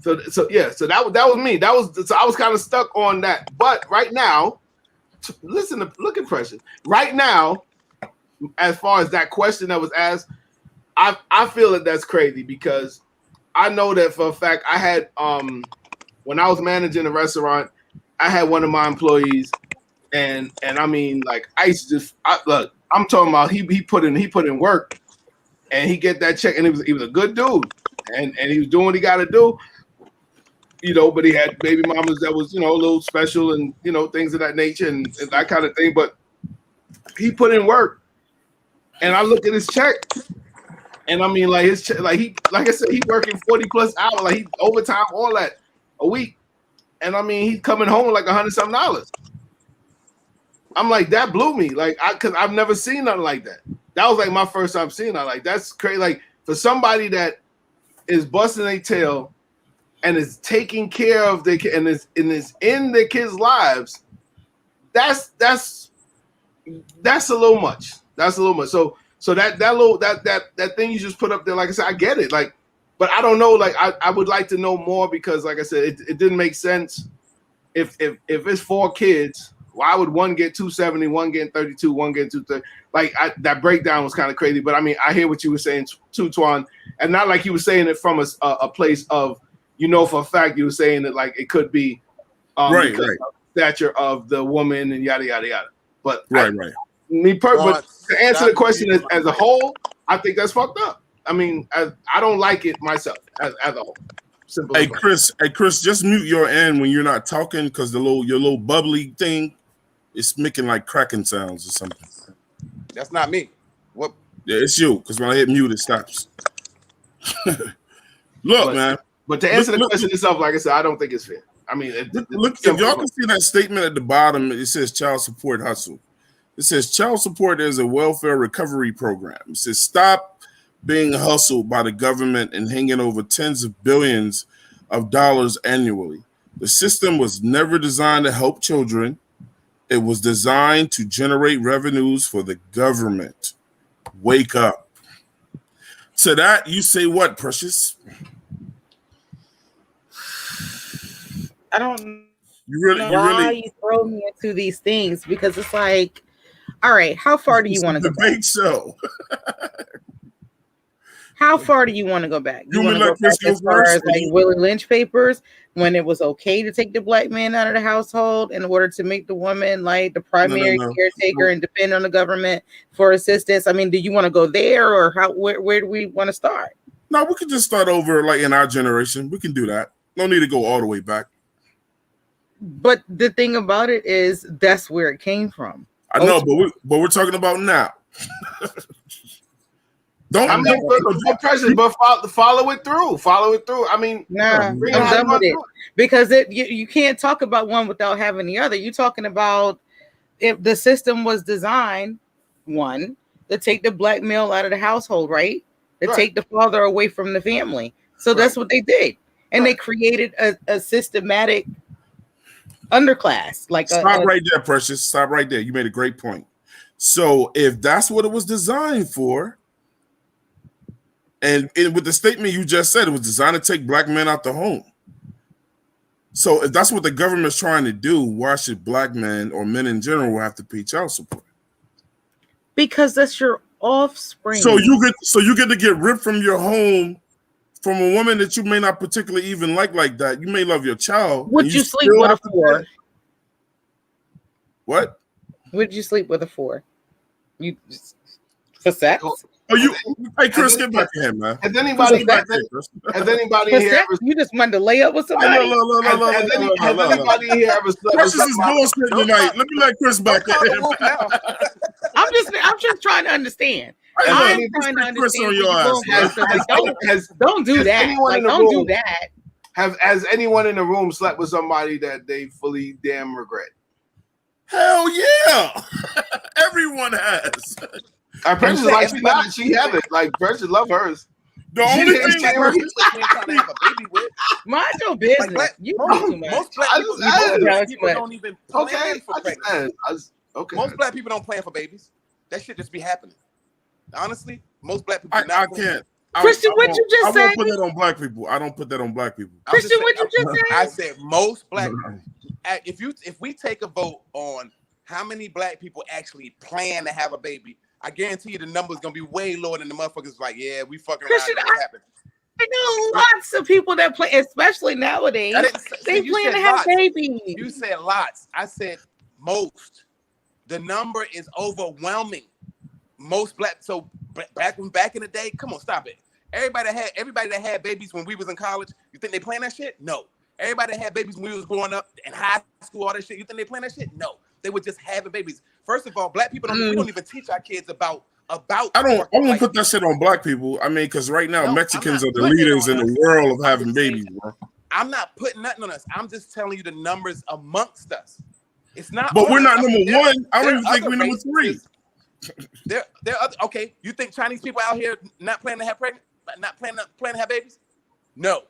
So that was me. So I was kind of stuck on that. But right now, look at pressure. Right now, as far as that question that was asked, I feel that's crazy because I know that for a fact. I had when I was managing a restaurant, I had one of my employees, and I mean, like, I used to just look. I'm talking about he put in work, and he get that check, and he was a good dude, and he was doing what he got to do, you know. But he had baby mamas that was, you know, a little special, and, you know, things of that nature and that kind of thing. But he put in work, and I look at his check. And I mean, like like I said, he working 40 plus hours, like he overtime, all that a week. And I mean, he's coming home with like $100-something. I'm like, that blew me, like, because I've never seen nothing like that. That was like my first time seeing that. Like, that's crazy. Like, for somebody that is busting their tail and is taking care of their kid and is in their kids' lives, that's a little much. That's a little much. So that thing you just put up there, like I said, I get it. Like, but I don't know. Like, I would like to know more because, like I said, it didn't make sense. If it's 4 kids, why would one get 270, one getting 32, one getting 230? Like, that breakdown was kind of crazy. But I mean, I hear what you were saying too, Twan, and not like you were saying it from a place of, you know, for a fact you were saying that like it could be right. Of the stature of the woman and yada yada yada. But right. But to answer the question as a whole, I think that's fucked up. I mean, I don't like it myself as a whole. Simple. Hey Chris, just mute your end when you're not talking because your little bubbly thing is making like cracking sounds or something. That's not me. What? Yeah, it's you. Because when I hit mute, it stops. Man. But to answer the question itself, like I said, I don't think it's fair. I mean, look, if y'all can see that statement at the bottom, it says child support hustle. It says child support is a welfare recovery program. It says stop being hustled by the government and hanging over tens of billions of dollars annually. The system was never designed to help children. It was designed to generate revenues for the government. Wake up. To that, you say what, Precious? I don't you you throw me into these things because it's like, all right, how far do you want to go? Debate show. How far do you want to go back? You You want want to me to go let Chris back as go far first? as like Willie Lynch papers, when it was okay to take the black man out of the household in order to make the woman like the primary No. caretaker and depend on the government for assistance? I mean, do you want to go there, or where do we want to start? No, we could just start over like in our generation. We can do that. No need to go all the way back. But the thing about it is that's where it came from. I know, but we're talking about now. I mean, but follow it through. Follow it through. I mean, nah, I'm done with it because you can't talk about one without having the other. You're talking about if the system was designed, one, to take the black male out of the household, right? To take the father away from the family. So that's what they did. And they created a systematic underclass. Stop right there, Precious. Stop right there. You made a great point. So if that's what it was designed for, and with the statement you just said, it was designed to take black men out the home. So if that's what the government's trying to do, why should black men or men in general have to pay child support? Because that's your offspring. So you get to get ripped from your home from a woman that you may not particularly even like that. You may love your child. Would you sleep with her for? What? Would you sleep with her for? You for sex? Hey Chris, get back to him, man. Has anybody here ever? You just wanted to lay up with somebody? Has anybody here ever? Precious is bullshit tonight. Let me let Chris back at him. I'm just trying to understand. I'm trying to understand. Don't do that. Don't do that. Has anyone in the room slept with somebody that they fully damn regret? Hell yeah! Everyone has. Precious like she had it. Like Precious love hers. The only thing trying to have a baby with. Mind your business. Most black people don't even plan for pregnancy. Most black people don't plan for babies. That shit just be happening. Honestly, most black people. I can't. Christian, what'd you just say? I won't put that on black people. I don't put that on black people. Christian, what'd you just say? I said most black people. If we take a vote on how many black people actually plan to have a baby, I guarantee you the number's gonna be way lower than the motherfuckers like, yeah, we fucking around. I know lots of people that play, especially nowadays. They plan to have babies. You said lots. I said most. The number is overwhelming. Most black. So back in the day, come on, stop it. Everybody that had babies when we was in college. You think they plan that shit? No. Everybody that had babies when we was growing up in high school, all that shit. You think they plan that shit? No. They were just having babies. First of all, black people we don't even teach our kids about. I won't put that shit on black people. I mean, because right now Mexicans are the leaders in the world of having babies, bro. I'm not putting nothing on us. I'm just telling you the numbers amongst us. It's not. But we're not number one. I don't even think we're number three. They're other. Okay, you think Chinese people out here not planning to have not planning to have babies? No.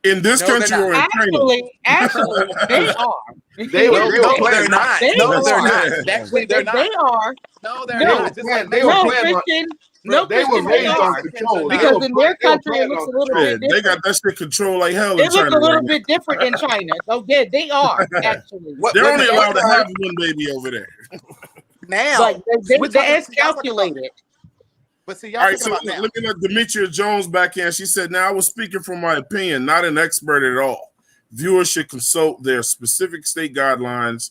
In this country or in China? Actually, they are. They're not. No, they're not. Actually, they're not. They are. No, they're not. Christian. No, they were raised on control. Because in their country, it looks a little bit different. They got that shit controlled like hell in China. It looks a little bit now. different in China. So yeah, they are actually. They're only allowed to have one baby over there. Now, like that's calculated. But see, y'all all right, so about now. let me let Demetria Jones back in. She said, "Now I was speaking from my opinion, not an expert at all. Viewers should consult their specific state guidelines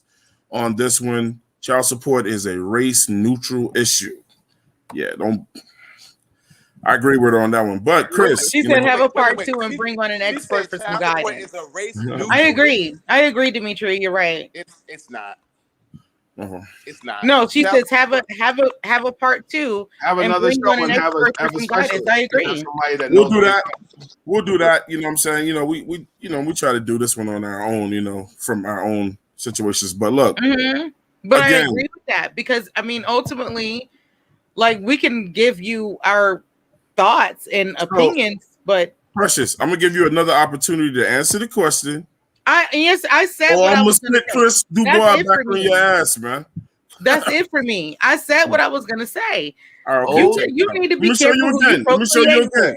on this one. Child support is a race-neutral issue." Yeah, don't. I agree with her on that one. But Chris, she said have a part two and bring on an expert for some guidance. I agree. I agree, Demetria. You're right. It's not. Uh-huh. It's not. No, she says have a part two. Have another show and have a guidance. I agree. We'll do that. We'll do that. You know what I'm saying? You know, we try to do this one on our own, you know, from our own situations. But look, but again, I agree with that because I mean, ultimately, like we can give you our thoughts and opinions, but Precious, I'm gonna give you another opportunity to answer the question. I said what I was gonna say. Chris Dubois back on your ass, man. That's it for me. I said what I was gonna say. All right, you need to be careful. Let me show you again.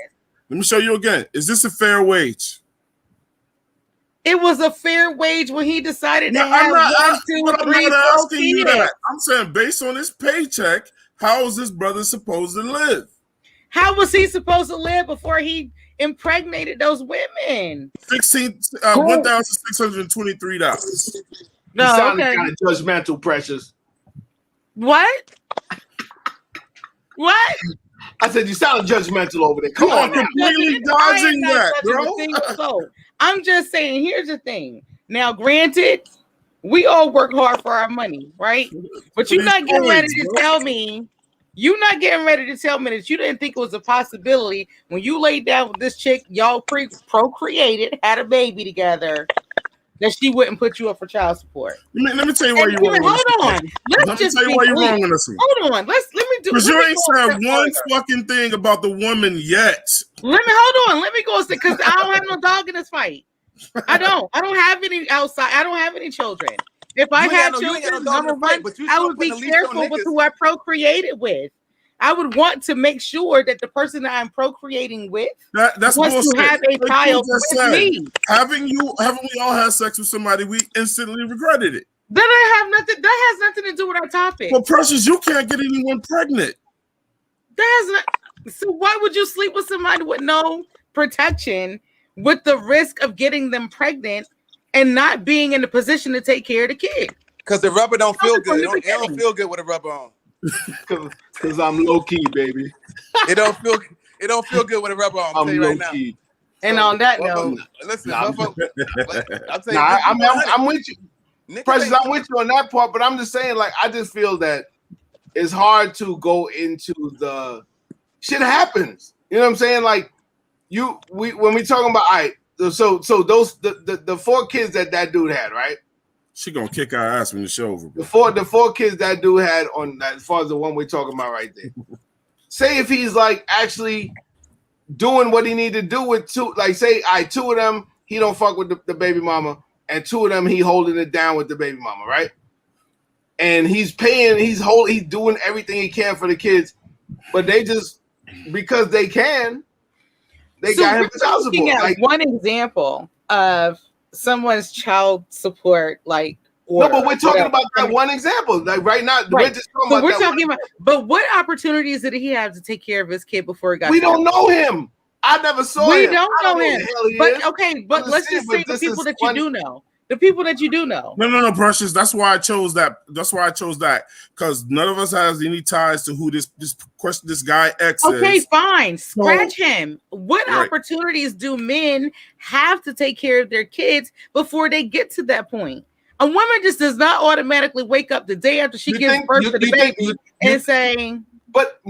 Let me show you again. Is this a fair wage? It was a fair wage when he decided to have I'm not asking you kids. that. I'm saying based on his paycheck, how is this brother supposed to live? How was he supposed to live before he impregnated those women? $1,623. No, you sounded okay. kind of judgmental, Precious. What? What? I said you sounded judgmental over there. Come You are on now. completely I dodging am not that, judging bro. a single soul. I'm just saying, here's the thing. Now, granted, we all work hard for our money, right? But you're not getting ready to tell me, you're not getting ready to tell me that you didn't think it was a possibility when you laid down with this chick, y'all procreated, had a baby together, that she wouldn't put you up for child support. Let me tell you why you're wrong. Hold on. Let me tell you why you're wrong on this one. Hold on. Let me do. Because you ain't said one fucking thing about the woman yet. Hold on. Let me go because I don't have no dog in this fight. I don't have any outside. I don't have any children. If I had children, number one, I would be careful with who I procreated with. I would want to make sure that the person that I'm procreating with that's wants bullshit. to have a child with me. Haven't we all had sex with somebody, we instantly regretted it. That has nothing to do with our topic. Well, Precious, you can't get anyone pregnant. So why would you sleep with somebody with no protection, with the risk of getting them pregnant and not being in the position to take care of the kid? Because the rubber don't feel good. It don't feel good with a rubber on. Because I'm low key, baby. It don't feel good with a rubber on. I'm low right key. Now. And on that note, listen, I'm with you. Nick Precious, I'm with you on that part, but I'm just saying, like, I just feel that it's hard to go into the shit happens. You know what I'm saying? Like, when we talking about, all right, so those the 4 kids that dude had, right? She gonna kick our ass when the show over. The four kids that dude had on, as far as the one we're talking about right there. Say if he's like actually doing what he need to do with 2, like say, all right, 2 of them he don't fuck with the baby mama, and 2 of them he holding it down with the baby mama, right? And he's paying, he's doing everything he can for the kids, but they just because they can, they got him for child support. Like one example of someone's child support, like no, but we're talking about that one example. Like right now, we're just talking about But what opportunities did he have to take care of his kid before he got? We don't know him. I never saw him. We don't know him. But is. okay, but let's just say the people that you do know. The people that you do know. No, Precious. That's why I chose that. Because none of us has any ties to who this guy X is. Okay, fine. Scratch him. What opportunities do men have to take care of their kids before they get to that point? A woman just does not automatically wake up the day after she gives birth to the baby and saying. But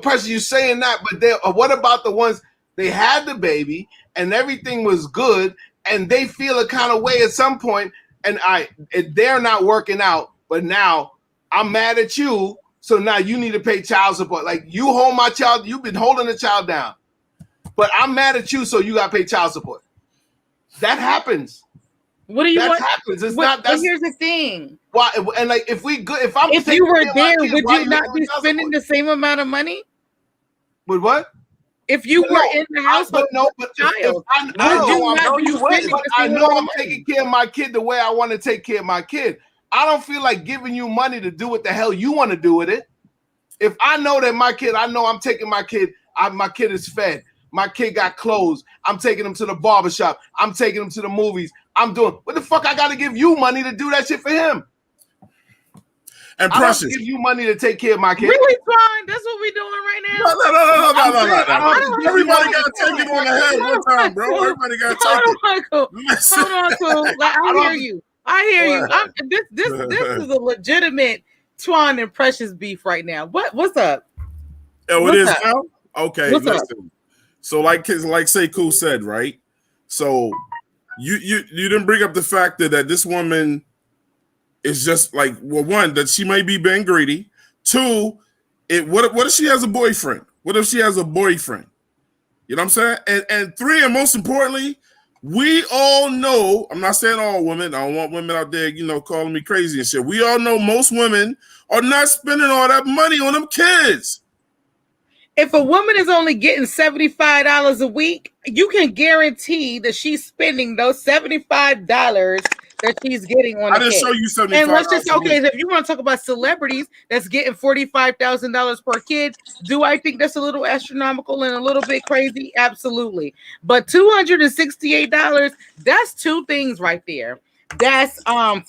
Precious, you're saying that. But what about the ones they had the baby and everything was good? And they feel a kind of way at some point, and they're not working out. But now I'm mad at you, so now you need to pay child support. Like you hold my child, you've been holding the child down, but I'm mad at you, so you got to pay child support. That happens. What do you want? Happens. It's not. That's, here's the thing. Why? And like, if you were there, would you not be spending the same amount of money? With what? If you were in the household, I know I'm taking care of my kid the way I want to take care of my kid. I don't feel like giving you money to do what the hell you want to do with it. If I know that my kid, I know I'm taking my kid, my kid is fed. My kid got clothes. I'm taking him to the barbershop. I'm taking him to the movies. I'm doing, what the fuck I got to give you money to do that shit for him? And Precious, I don't give you money to take care of my kid. Really, fine. That's what we're doing right now. No. Everybody got to take it on the head one time, bro. Everybody got to take it. Hold on, cool. Like, I hear you. This is a legitimate Twan and Precious beef right now. What's up? Oh, what's it is up? now? Okay, what's listen. Up? So like Sekou said, right? So you didn't bring up the fact that this woman is just like, well, one, that she may be being greedy. 2, what if she has a boyfriend? What if she has a boyfriend? You know what I'm saying? And 3, and most importantly, we all know, I'm not saying all women, I don't want women out there, calling me crazy and shit. We all know most women are not spending all that money on them kids. If a woman is only getting $75 a week, you can guarantee that she's spending those $75 that she's getting on I the didn't kid. show you $75. And let's just a okay, week. if you want to talk about celebrities that's getting $45,000 per kid, do I think that's a little astronomical and a little bit crazy? Absolutely. But $268, that's two things right there. That's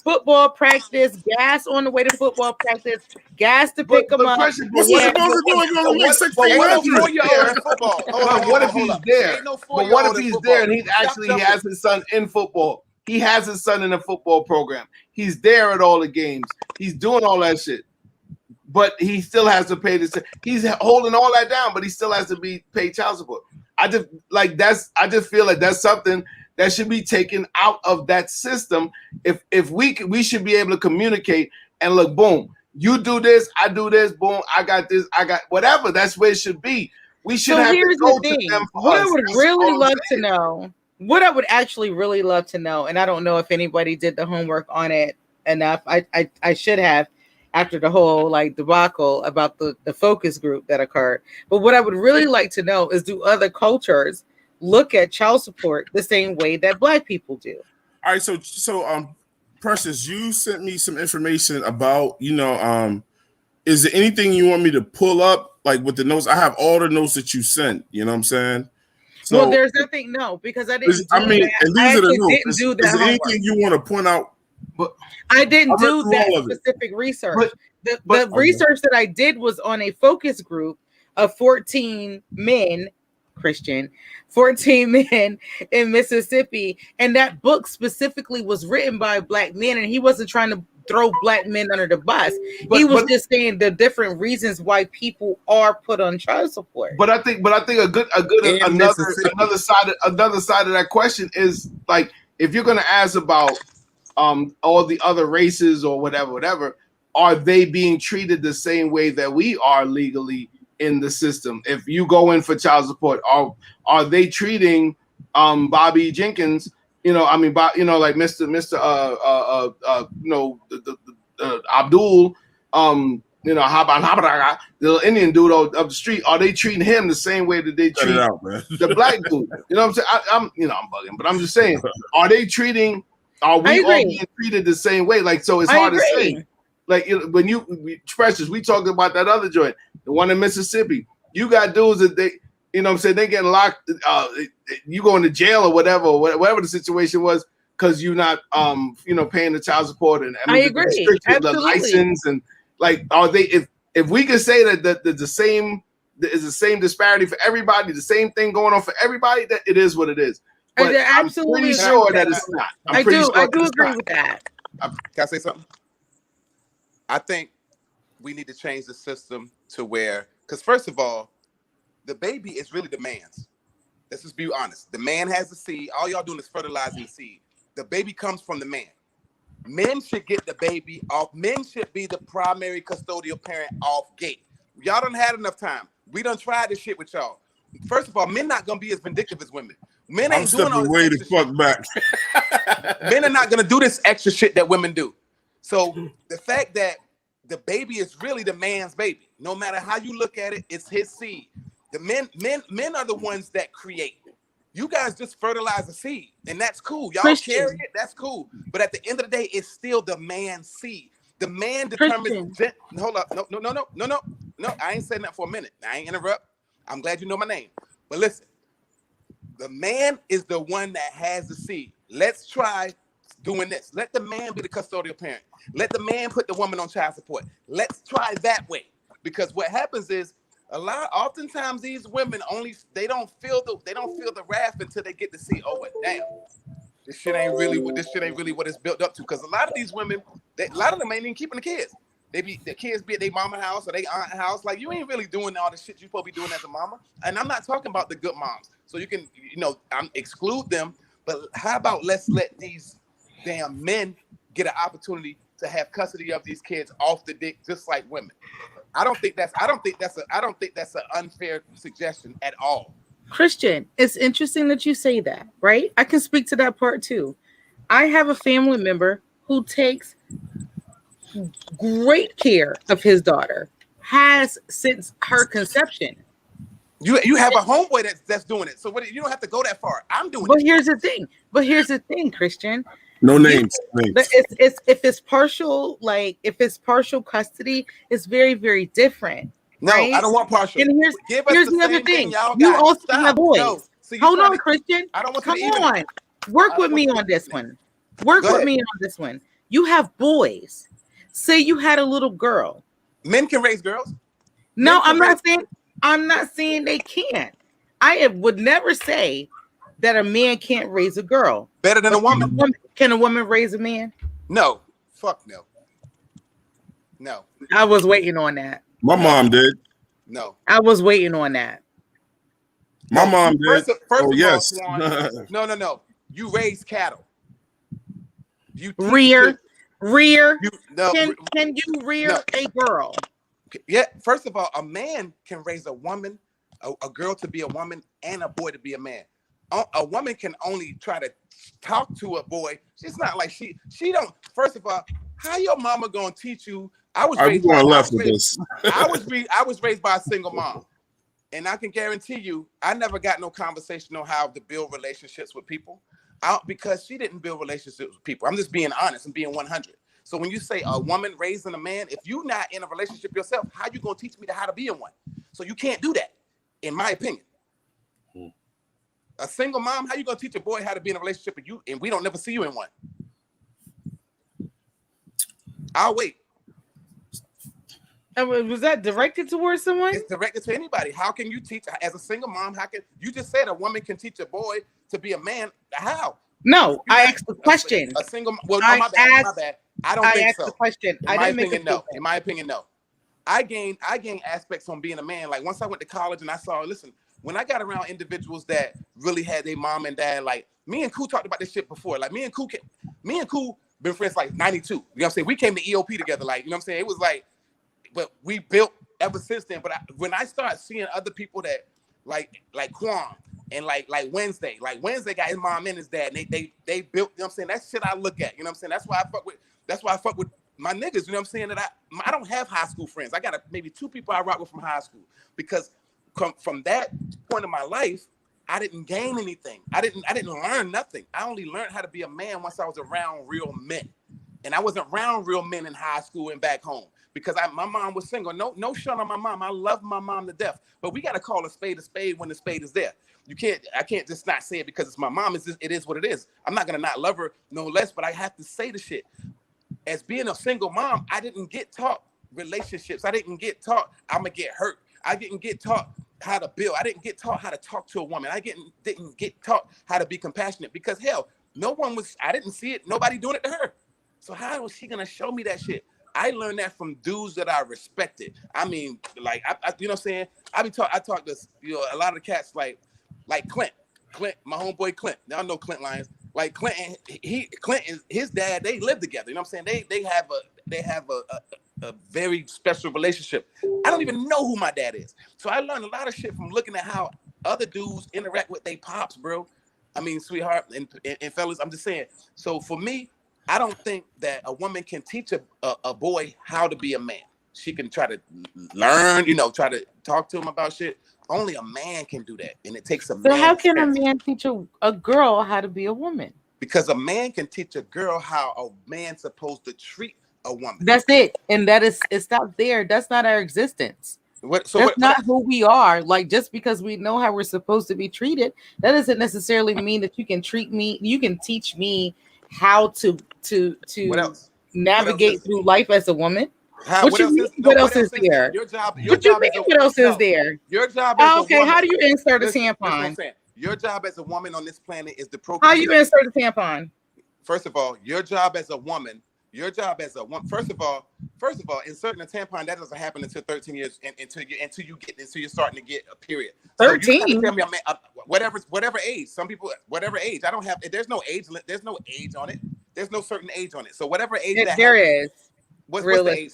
football practice, gas on the way to football practice, gas to pick them up. Question, What's he Yeah. supposed to do? He's gonna make Ain't no 1,600. 4-year-old in football. But what if he's there? Ain't no But what if 4-year-old in he's football. there and he Stop actually jumping. has his son in football? He has his son in a football program. He's there at all the games. He's doing all that shit. But he still has to pay this. He's holding all that down, but he still has to be paid child support. I just feel like that's something that should be taken out of that system. If we should be able to communicate and look, boom, you do this, I do this, boom, I got this, I got whatever. That's where it should be. We should have to go to them for what us. I would That's really all I'm love to saying. know, what I would actually really love to know, and I don't know if anybody did the homework on it enough. I should have after the whole like debacle about the focus group that occurred. But what I would really like to know is, do other cultures look at child support the same way that Black people do? All right, so Precious, you sent me some information about, is there anything you want me to pull up, like with the notes? I have all the notes that you sent. You know what I'm saying? So, well, there's nothing, no, because I didn't. and these are the notes. Didn't do that. Is there anything you want to point out? But I didn't I read do through that all of it. specific research. But The research that I did was on a focus group of 14 men, Christian, 14 men in Mississippi. And that book specifically was written by Black men, and he wasn't trying to throw Black men under the bus. He was just saying the different reasons why people are put on child support. But I think another side of that question is, like, if you're gonna ask about all the other races or whatever, are they being treated the same way that we are legally in the system? If you go in for child support, are they treating Bobby Jenkins, like Mr. Abdul, the little Indian dude up the street, are they treating him the same way that they treat the Black dude? You know what I'm saying? I'm bugging, but I'm just saying, are we all being treated the same way? Like, so it's hard to say. Like, when Precious, we talked about that other joint, the one in Mississippi. You got dudes that they getting locked. You going to jail or whatever the situation was, because you're not paying the child support and I agree. the license, and like, are they, if we could say that the same is the same disparity for everybody, the same thing going on for everybody, that it is what it is. But I'm pretty sure that it's not. I do agree with that. Can I say something? I think we need to change the system to where, because first of all, the baby is really the man's. Let's just be honest. The man has the seed. All y'all doing is fertilizing the seed. The baby comes from the man. Men should get the baby off. Men should be the primary custodial parent off gate. Y'all done had enough time. We done tried this shit with y'all. First of all, men not gonna be as vindictive as women. Men ain't doing all this way extra the fuck shit. back. Men are not gonna do this extra shit that women do. So the fact that the baby is really the man's baby, no matter how you look at it, it's his seed. The men are the ones that create. You guys just fertilize the seed, and that's cool. Y'all carry it, that's cool. But at the end of the day, it's still the man's seed. The man determines. Hold up, no. I ain't saying that for a minute. I ain't interrupt. I'm glad you know my name. But listen, the man is the one that has the seed. Let's try doing this. Let the man be the custodial parent. Let the man put the woman on child support. Let's try that way. Because what happens is, oftentimes these women they don't feel the wrath until they get to see, oh, but damn, this shit ain't really what it's built up to. Because a lot of these women, a lot of them ain't even keeping the kids. The kids be at their mama house or their aunt house. Like, you ain't really doing all the shit you supposed to be doing as a mama. And I'm not talking about the good moms. So you can, exclude them. But how about let's let these damn men get an opportunity to have custody of these kids off the dick, just like women. I don't think that's an unfair suggestion at all. Christian, it's interesting that you say that, right? I can speak to that part too. I have a family member who takes great care of his daughter, has since her conception. You have a homeboy that's doing it. So you don't have to go that far. I'm doing it. But here's the thing, Christian. No names. Names. It's if it's partial, like if it's partial custody, it's very, very different. No, right? I don't want partial. And Give us here's the the other same thing thing. y'all You got. also Stop. have boys. No. So Hold on, Christian. I don't want Come you to even. on. Work with me on this one. Work with me on this one. You have boys. Say you had a little girl. Men can raise girls. No, I'm not saying they can't. I would never say that a man can't raise a girl. Better than a woman. Can a woman raise a man? No. Fuck no. No. I was waiting on that. My mom did. No. I was waiting on that. My mom did. First of yes. all, Swan, no. You raise cattle. You rear. No, can you rear a girl? Yeah. First of all, a man can raise a woman, a girl to be a woman, and a boy to be a man. A woman can only try to talk to a boy. It's not like she don't. First of all, how your mama gonna teach you? I was raised by a single mom, and I can guarantee you, I never got no conversation on how to build relationships with people, because she didn't build relationships with people. I'm just being honest and being 100. So when you say a woman raising a man, if you're not in a relationship yourself, how you gonna teach me how to be in one? So you can't do that, in my opinion. A single mom, how you gonna teach a boy how to be in a relationship with you, and we don't never see you in one? I'll wait. Was that directed towards someone? It's directed to anybody. How can you teach as a single mom? How can you just said a woman can teach a boy to be a man? How? No, I asked the question. A single. Well, no, my bad. I don't think so. The question. In my opinion, no. In my opinion, no. I gained aspects on being a man. Like once I went to college and I saw, listen, when I got around individuals that really had their mom and dad, like me and Koo talked about this shit before. Like me and Koo been friends like 92. You know what I'm saying? We came to EOP together. Like, you know what I'm saying? It was like, but we built ever since then. But when I start seeing other people that like Quan and like Wednesday got his mom and his dad, and they built, you know what I'm saying? That shit I look at, you know what I'm saying? That's why I fuck with my niggas, you know what I'm saying? That I don't have high school friends. I got maybe 2 people I rock with from high school, because from that point in my life, I didn't gain anything. I didn't learn nothing. I only learned how to be a man once I was around real men. And I wasn't around real men in high school and back home, because my mom was single. No shut on my mom. I love my mom to death. But we got to call a spade when the spade is there. I can't just not say it because it's my mom. It is what it is. I'm not going to not love her no less, but I have to say the shit. As being a single mom, I didn't get taught relationships. I didn't get taught I'm going to get hurt. I didn't get taught how to build. I didn't get taught how to talk to a woman. I didn't get taught how to be compassionate, because hell, I didn't see it. Nobody doing it to her. So how was she going to show me that shit? I learned that from dudes that I respected. I mean, like, I you know what I'm saying? I talk to, you know, a lot of the cats like Clint, my homeboy Clint. Y'all know Clint Lyons. Like Clint and his dad, they live together. You know what I'm saying? They have a very special relationship. I don't even know who my dad is. So I learned a lot of shit from looking at how other dudes interact with their pops, bro. I mean, sweetheart and fellas, I'm just saying. So for me, I don't think that a woman can teach a boy how to be a man. She can try to learn, you know, try to talk to him about shit. Only a man can do that, and it takes a man. So how can a man teach a girl how to be a woman? Because a man can teach a girl how a man's supposed to treat a woman. That's it, and it stops there. That's not our existence. That's not who we are. Like, just because we know how we're supposed to be treated, that doesn't necessarily mean that you can treat me. You can teach me how to navigate through life as a woman. What else is there? Your job. What else is there? Your job. Okay, how do you insert a tampon? Your job as a woman on this planet is to procreate. How you insert a tampon? First of all, your job as a woman. First of all, inserting a tampon, that doesn't happen until 13 years, until you're starting to get a period. 13. So tell me, whatever age. Some people, whatever age. I don't have. There's no age. There's no age on it. There's no certain age on it. So whatever age there is. What's the age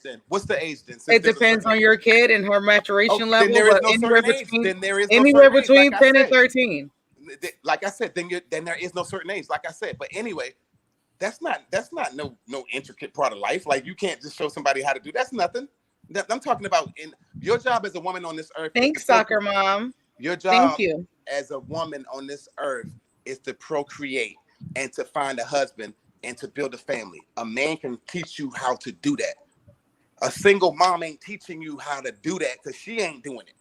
then? What's the age then? It depends on your kid and her maturation level. Then there is anywhere between 10 and 13. Like I said, then there is no certain age. Like I said, but anyway, that's not no intricate part of life. Like, you can't just show somebody how to do. That's nothing. I'm talking about in your job as a woman on this earth. Thanks, soccer mom. Your job as a woman on this earth is to procreate. and to find a husband and to build a family. A man can teach you how to do that. A single mom ain't teaching you how to do that because she ain't doing it.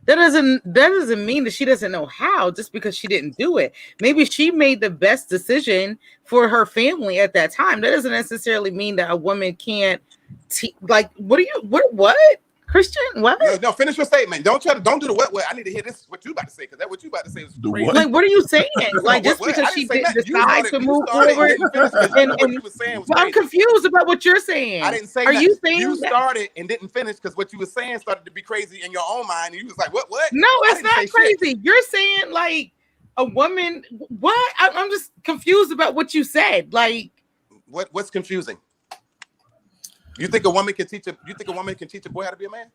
That doesn't mean that she doesn't know how just because she didn't do it. Maybe she made the best decision for her family at that time. That doesn't necessarily mean that a woman can't what? Christian, what? No, finish your statement. Don't do the what. I need to hear this. What you about to say? Because that what you about to say is crazy. What? Like, what are you saying? Like, just because she didn't decide to move forward, and what you were saying was I'm confused about what you're saying. I didn't say. Are you saying you started and didn't finish because what you were saying started to be crazy in your own mind, and you was like, what? No, it's not crazy. You're saying like a woman. What? I'm just confused about what you said. Like, what's confusing? You think a woman can teach a boy how to be a man?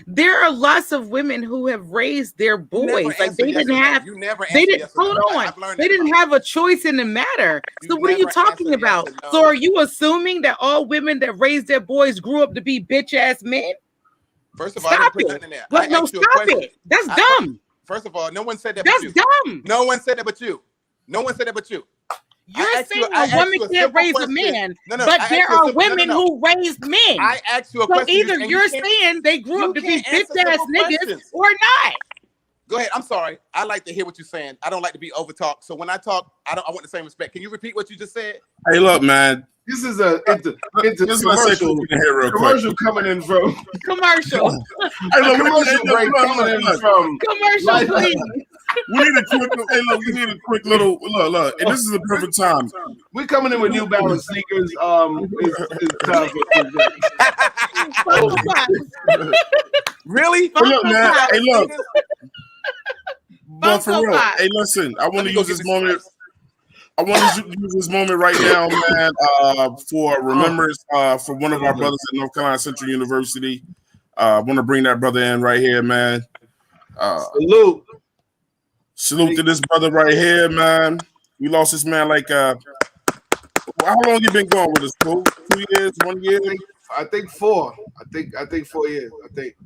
There are lots of women who have raised their boys. Like they didn't have. They didn't. Hold on. They didn't have a choice in the matter. So what are you talking about? So are you assuming that all women that raised their boys grew up to be bitch ass men? First of all, I didn't put nothing in there. But no, stop it. That's dumb. First of all, no one said that. That's dumb. No one said that but you. No one said that but you. You're saying a woman can't raise a man, but there are women who raise men. I asked you a question. So either you're saying they grew up to be bitch ass niggas or not. Go ahead. I'm sorry. I like to hear what you're saying. I don't like to be over talked. So when I talk, I want the same respect. Can you repeat what you just said? Hey, look, man. This is a commercial coming in from commercial. Commercial break coming in from commercial, please. We need a quick little look. And this is the perfect time. We're coming in with New Balance sneakers. It's time for really? Hey, look, man. Hey, look. But for real, hey, listen. I want to use this moment. I want to use this moment right now, man, for remembrance for one of our brothers at North Carolina Central University. I want to bring that brother in right here, man. Salute to this brother right here, man. We lost this man like how long you been going with us? 2 years, 1 year? I think 4. I think 4 years. I think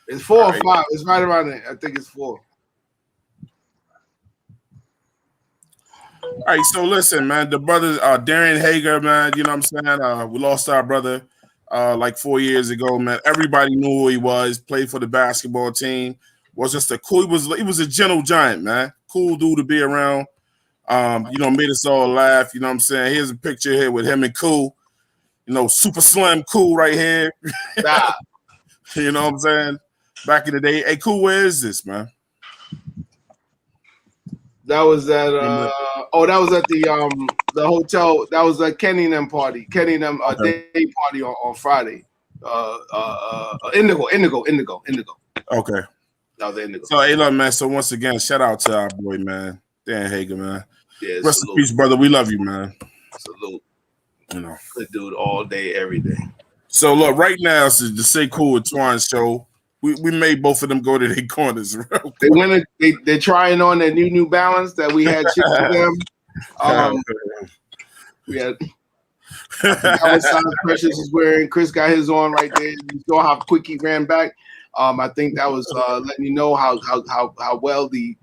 it's 4 or 5. It's right around there. I think it's 4. All right, so listen, man. The brother Darian Hager, man. You know what I'm saying? We lost our brother like 4 years ago, man. Everybody knew who he was. Played for the basketball team. Was just a cool. He was a gentle giant, man. Cool dude to be around. You know, made us all laugh. You know what I'm saying? Here's a picture here with him and Cool. You know, super slim Cool right here. You know what I'm saying? Back in the day. Hey, Cool, where is this, man? That was at that was at the hotel. That was a Kenny and them party. Kenny and them day party on Friday. Indigo. Okay. So hey, look, man. So once again, shout out to our boy, man, Dan Hager, man. Yeah, rest in peace, brother. We love you, man. Salute. You know, good dude all day, every day. So look, right now it's the Say Cool with Twine show. We made both of them go to their corners. They went. They're trying on their New Balance that we had shipped to them. We had. What size Precious is wearing. Chris got his on right there. You saw how quick he ran back. I think that was letting you know how well the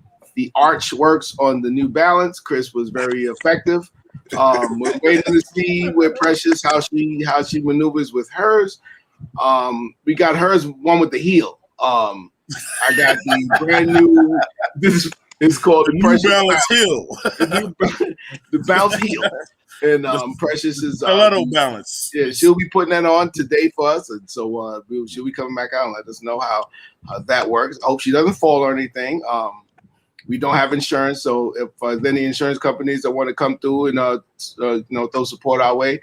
arch works on the New Balance. Chris was very effective. We're waiting to see where Precious how she maneuvers with hers. We got hers one with the heel. I got the brand new. This is called the New Balance heel. The bounce heel. And Precious is balance. Yeah, she'll be putting that on today for us, and so she'll be coming back out and let us know how that works. I hope she doesn't fall or anything. We don't have insurance, so if there's any insurance companies that want to come through and throw support our way,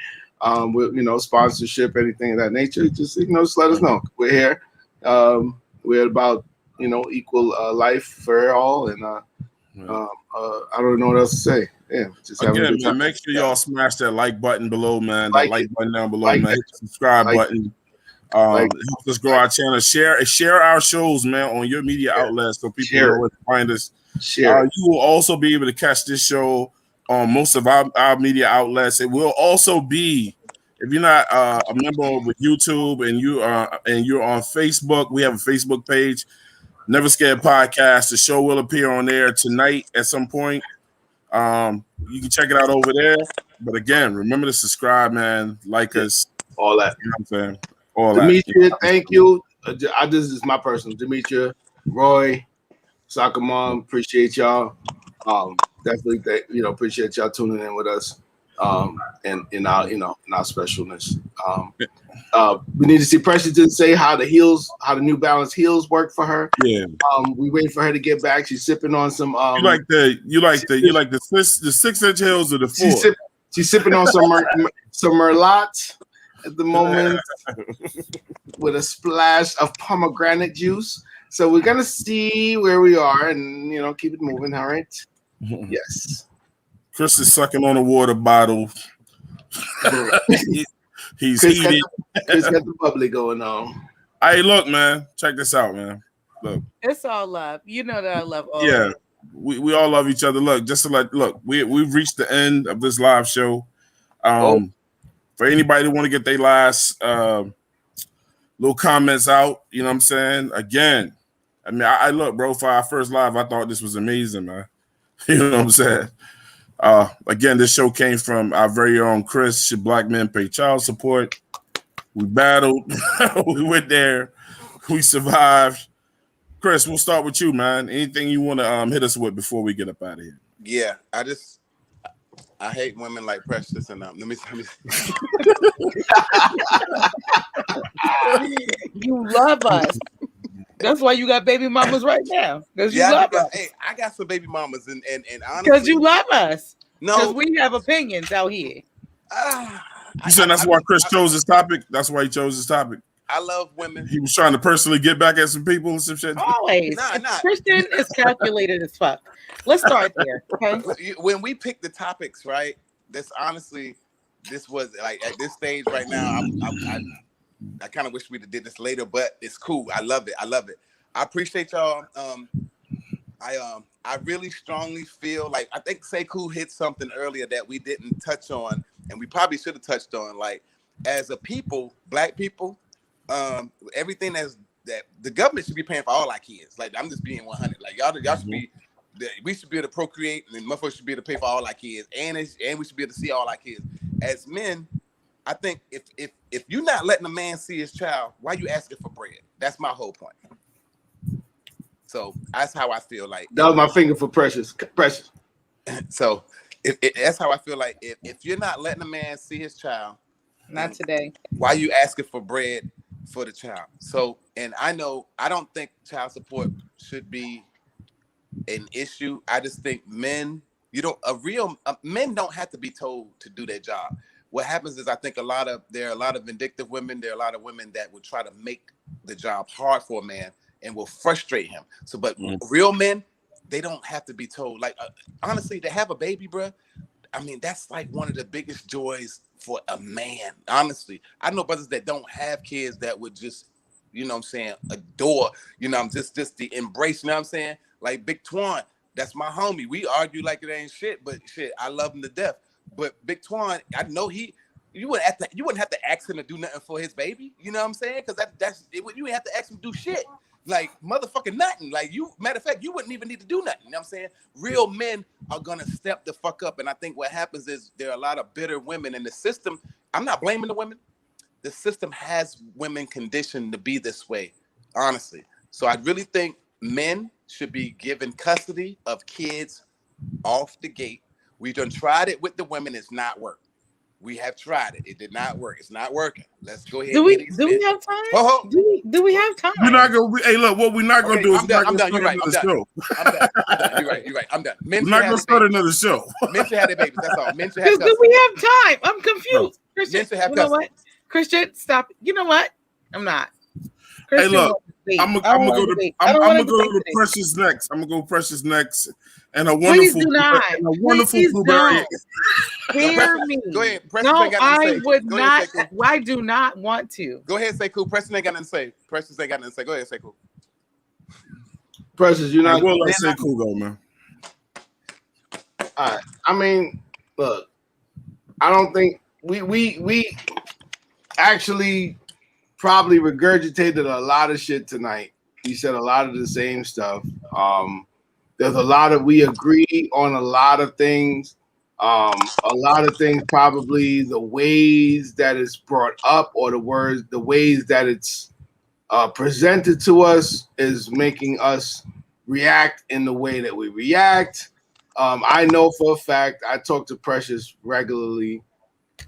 with sponsorship, anything of that nature, just just let us know. We're here. We're about equal life for all, and I don't know what else to say. Yeah, just again, man, make sure y'all smash that like button below, man. That like button down below, man. Hit the subscribe button. Help us grow our channel. Share our shows, man, on your media outlets so people know where to find us. You will also be able to catch this show on most of our media outlets. It will also be, if you're not a member with YouTube and you're on Facebook, we have a Facebook page, Never Scared Podcast. The show will appear on there tonight at some point. You can check it out over there. But again, remember to subscribe, man. Like us. All that. You know what I'm saying? All Demetria, that. thank you. This is my personal. Demetria, Roy, Soccer Mom, appreciate y'all. Definitely, appreciate y'all tuning in with us. And in our specialness. We need to see. Precious didn't say how the New Balance heels work for her. Yeah. We waiting for her to get back. She's sipping on some. You like the 6-inch heels or the 4? She's sipping on some Merlot at the moment with a splash of pomegranate juice. So we're gonna see where we are and keep it moving. All right. Yes. Chris is sucking on a water bottle. He's heated. Chris got the bubbly going on. Hey, look, man. Check this out, man. Look. It's all love. You know that I love all. Yeah. We all love each other. Look, just to we've reached the end of this live show. For anybody that want to get their last little comments out, you know what I'm saying? Again, I mean, I look, bro, for our first live, I thought this was amazing, man. You know what I'm saying? Again, this show came from our very own Chris. Should black men pay child support? We battled. We went there. We survived. Chris, we'll start with you, man. Anything you want to hit us with before we get up out of here? Yeah, I hate women like Precious, and let me. You love us. That's why you got baby mamas right now. Because you love us. Hey, I got some baby mamas, and honestly, because you love us. No, because we have opinions out here. You saying that's why Chris chose this topic? That's why he chose this topic. I love women. He was trying to personally get back at some people and some shit. Always. Nah. Christian is calculated as fuck. Let's start there. Okay. When we picked the topics, right? This was like at this stage right now. I kind of wish we'd have did this later, but it's cool. I love it. I appreciate y'all. I really strongly feel like I think Sekou hit something earlier that we didn't touch on, and we probably should have touched on. Like, as a people, black people, everything that the government should be paying for all our kids. Like, I'm just being 100. Like, y'all should be. We should be able to procreate, and motherfuckers should be able to pay for all our kids, and we should be able to see all our kids. As men, I think if you're not letting a man see his child, why you asking for bread? That's my whole point. So that's how I feel like. That was my finger for Precious. So that's how I feel like if you're not letting a man see his child, not today. Why you asking for bread for the child? So, and I don't think child support should be an issue. I just think men don't have to be told to do their job. What happens is I think there are a lot of vindictive women. There are a lot of women that will try to make the job hard for a man and will frustrate him. So, but real men, they don't have to be told. Like, honestly, to have a baby, bro, I mean, that's like one of the biggest joys for a man. Honestly, I know brothers that don't have kids that would just, you know what I'm saying, adore, you know, just the embrace, you know what I'm saying? Like Big Twan, that's my homie. We argue like it ain't shit, but shit, I love him to death. But Big Twan, I know you wouldn't have to ask him to do nothing for his baby. You know what I'm saying? Because you wouldn't have to ask him to do shit. Like motherfucking nothing. Like matter of fact, you wouldn't even need to do nothing. You know what I'm saying? Real men are gonna step the fuck up. And I think what happens is there are a lot of bitter women in the system. I'm not blaming the women. The system has women conditioned to be this way, honestly. So I really think men should be given custody of kids off the gate. We've done tried it with the women. It's not worked. We have tried it. It did not work. It's not working. Let's go ahead. Do we have time? Oh, do we have time? We're not gonna. Hey, look. What we're not gonna do is I'm done. You're right. You're right. I'm done. Men we're not gonna start another show. Men should have their babies. That's all. Men should have. Do we have time? I'm confused. No. Christian, men should have you know what? Christian, stop. You know what? I'm not. Christian, hey, look. I'm gonna go to Precious next. I'm gonna go Precious next, and a wonderful blueberry. Hear me. Go ahead. No, I would not. I do not want to. Go ahead, say cool. Preston ain't got nothing to say. Precious ain't got nothing to say. Go ahead, say cool. Precious, you're not. Well, let's say cool, go, man. All right. I mean, look. I don't think we actually probably regurgitated a lot of shit tonight. He said a lot of the same stuff. There's a lot of we agree on a lot of things. A lot of things, probably the ways that it's brought up or the ways that it's presented to us is making us react in the way that we react. I know for a fact, I talk to Precious regularly,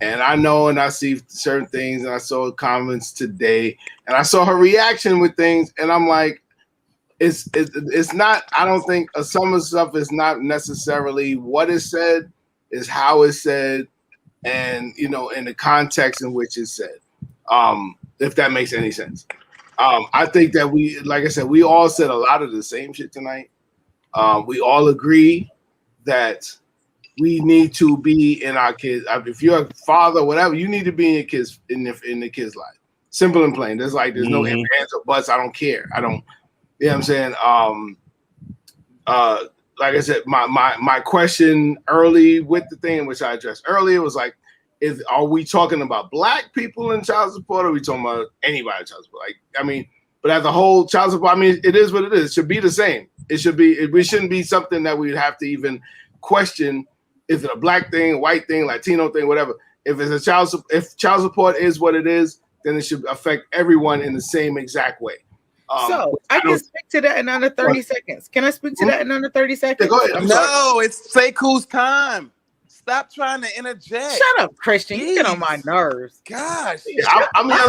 and I know and I see certain things, and I saw comments today, and I saw her reaction with things, and I'm like, it's not, I don't think some of the stuff is not necessarily what is said, is how it's said, and in the context in which it's said. If that makes any sense. I think that we, like I said, we all said a lot of the same shit tonight. We all agree that we need to be in our kids. If you're a father, whatever, you need to be in your kids in the kids' life. Simple and plain. There's no ifs, ands, or buts. I don't care. I don't. You know what I'm saying? Like I said, my question early with the thing which I addressed earlier was like, are we talking about black people in child support, or are we talking about anybody in child support? But as a whole, child support, it is what it is. It should be the same. It shouldn't be something that we'd have to even question. Is it a black thing, white thing, Latino thing, whatever? If child support is what it is, then it should affect everyone in the same exact way. So I can speak to that in under 30 seconds. Can I speak to that in under 30 seconds? Yeah, go ahead. No, it's Sekou's time. Stop trying to interject. Shut up, Christian. You get on my nerves. Gosh. Yeah, I'm gonna shut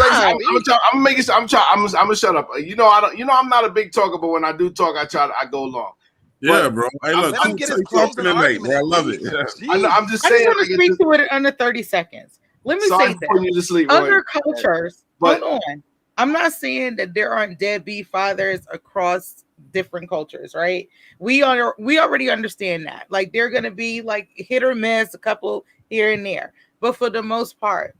up. I'm not a big talker, but when I do talk, I go long. Yeah, bro. Hey, look, let him get his closing tonight, bro. I argument. love it. Yeah. I'm just I saying. just want to speak to it in under 30 seconds. Let me Sorry say for putting you to sleep, that. Other Roy. cultures, But- hold on. I'm not saying that there aren't deadbeat fathers across different cultures, right? We already understand that. Like, they're going to be like hit or miss, a couple here and there. But for the most part,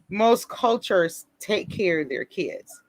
most cultures take care of their kids.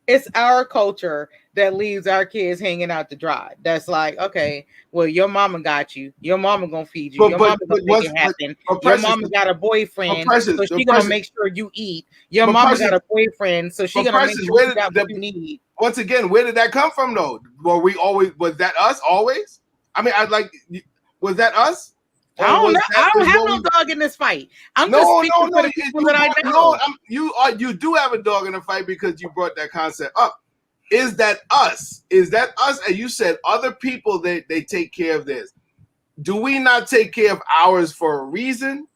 It's our culture that leaves our kids hanging out to dry. That's like, okay, well, your mama got you. Your mama gonna feed you. Your mama gonna make it happen. Your mama got a boyfriend, so she gonna make sure you eat. Your mama got a boyfriend, so she gonna make sure you got what you need. Once again, where did that come from, though? Was that us always? Was that us? I don't have no dog in this fight. I'm just speaking for the people that I know. You do have a dog in the fight because you brought that concept up. Is that us? Is that us? And you said other people, they take care of this. Do we not take care of ours for a reason?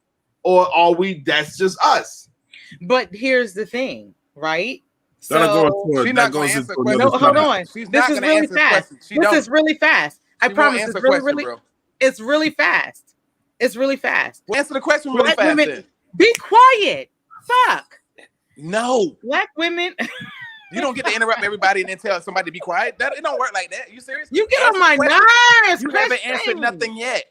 Or are we, that's just us? But here's the thing, right? She's not going to answer the question. No, hold on. This is really fast. This is really fast. I promise. It's really fast. It's really fast. Well, answer the question really fast. Women, be quiet. Fuck. No. Black women. You don't get to interrupt everybody and then tell somebody to be quiet. It don't work like that. You serious? You get on my nerves. You haven't answered nothing yet.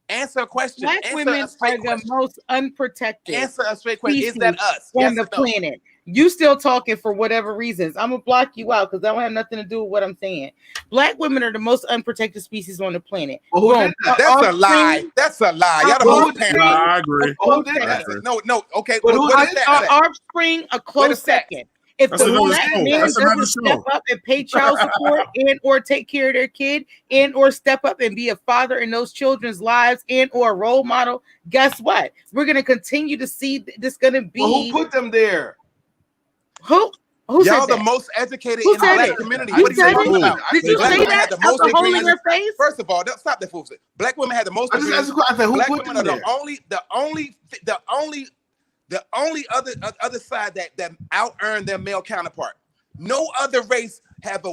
Answer a question. Black women are the most unprotected. Answer a straight question. Is that us? On the planet. You still talking for whatever reasons. I'm gonna block you out because I don't have nothing to do with what I'm saying. Black women are the most unprotected species on the planet. Well, that's a lie. That's a lie. Y'all the most parents. I agree. No. Okay. But our offspring, a close second. If the black man doesn't step up and pay child support and or take care of their kid and or step up and be a father in those children's lives and or a role model, guess what? We're gonna continue to see this gonna be. Well, who put them there? Who y'all the most educated in the black community. What are you talking about? Did you say that? The most hole in your face? First of all, stop that fool. Black women had the most. Black women are the only other side that out earn their male counterpart. No other race has a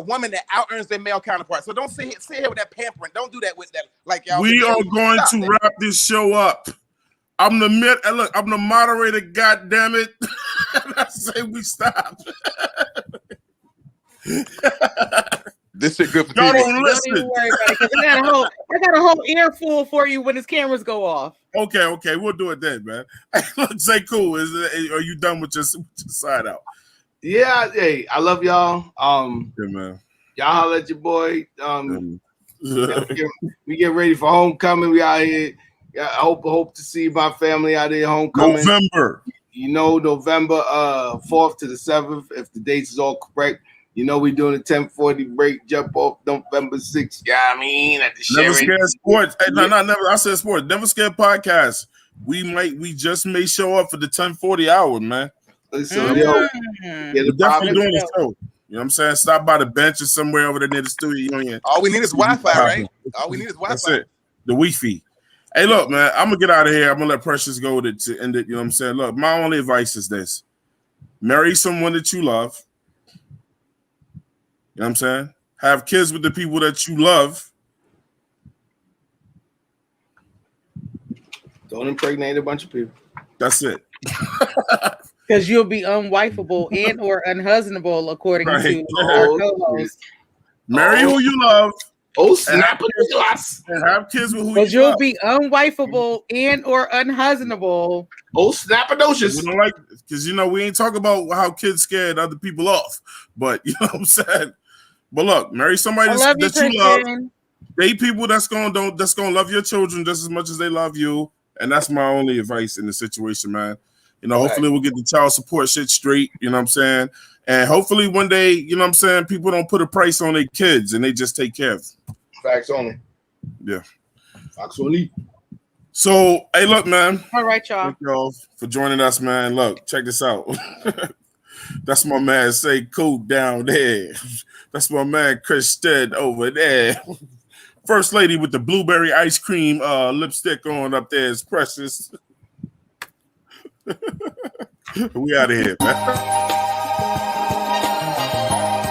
woman that out earns their male counterpart. So don't sit here with that pampering. Don't do that with that. Like y'all. We are going to wrap this show up. I'm the moderator. God damn it! I say we stop. This shit good for y'all. TV. Don't listen. Don't worry about it, I got a whole earful for you when his cameras go off. Okay, we'll do it then, man. Say cool. Are you done with your side out? Yeah. Hey, I love y'all. Good man. Y'all holler at your boy. We get ready for homecoming. We out here. I hope to see my family out there homecoming. November. November 4th to the 7th, if the dates is all correct. You know we doing a 1040 break jump off November 6th. Yeah, I mean at the Never Sheraton. Scared Sports. Hey, no, never. I said sports. Never Scared Podcast. We just may show up for the 1040 hour, man. So yo, We're definitely doing the show. You know what I'm saying? Stop by the bench or somewhere over there near the studio. All we need is Wi-Fi, right? All we need is Wi-Fi. That's it. The Wi-Fi. Hey, look, man, I'm gonna get out of here. I'm gonna let Precious go to end it. You know what I'm saying? Look, my only advice is this: marry someone that you love. You know what I'm saying? Have kids with the people that you love. Don't impregnate a bunch of people. That's it. Because you'll be unwifeable and or unhusbandable, according to our co-host. Marry who you love. Oh, snap it! And have kids with who you love. Because you'll be unwifeable and or unhusbandable. Oh, snap-a-docious. We don't like, because we ain't talking about how kids scared other people off. But you know what I'm saying? But look, marry somebody that you love. Date people that's gonna love your children just as much as they love you. And that's my only advice in the situation, man. Hopefully we'll get the child support shit straight, you know what I'm saying? And hopefully one day, you know what I'm saying, people don't put a price on their kids and they just take care of them. Facts only. Yeah. Facts only. So, hey, look, man. All right, y'all. Thank y'all for joining us, man. Look, check this out. That's my man, Say Cool down there. That's my man, Chris Stead over there. First lady with the blueberry ice cream lipstick on up there is Precious. We out of here, man.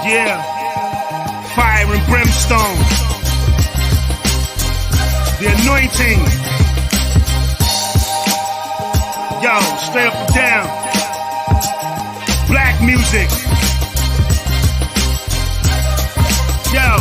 Yeah. Fire and brimstone. The anointing. Yo, straight up and down. Black music. Yo.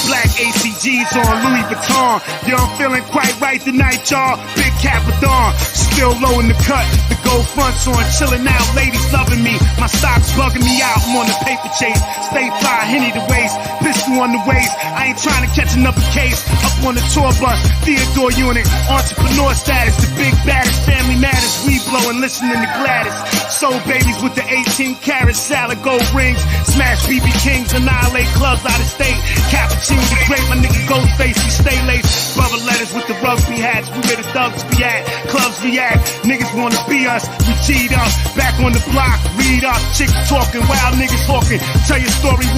Black ACGs on Louis Vuitton. Yo, I'm feeling quite right tonight, y'all. Big cap with on. Still low in the cut. The gold fronts on. Chilling out. Ladies loving me. My stock's bugging me out. I'm on the paper chase. Stay fly. Henny the waist. Pistol on the waist. I ain't trying to catch another case. Up on the tour bus. Theodore unit. Entrepreneur status. The big baddest. Family matters. We blowing. Listening to Gladys. Soul babies with the 18 karat salad gold rings. Smash BB Kings. Annihilate clubs out of state. Cappuccino the great, my nigga Ghostface, we stay laced. Brother letters with the rugby hats, we where the thugs be at. Clubs react, niggas wanna be us, we G'd up. Back on the block, read up, chicks talking, wild niggas talking. Tell your story, walk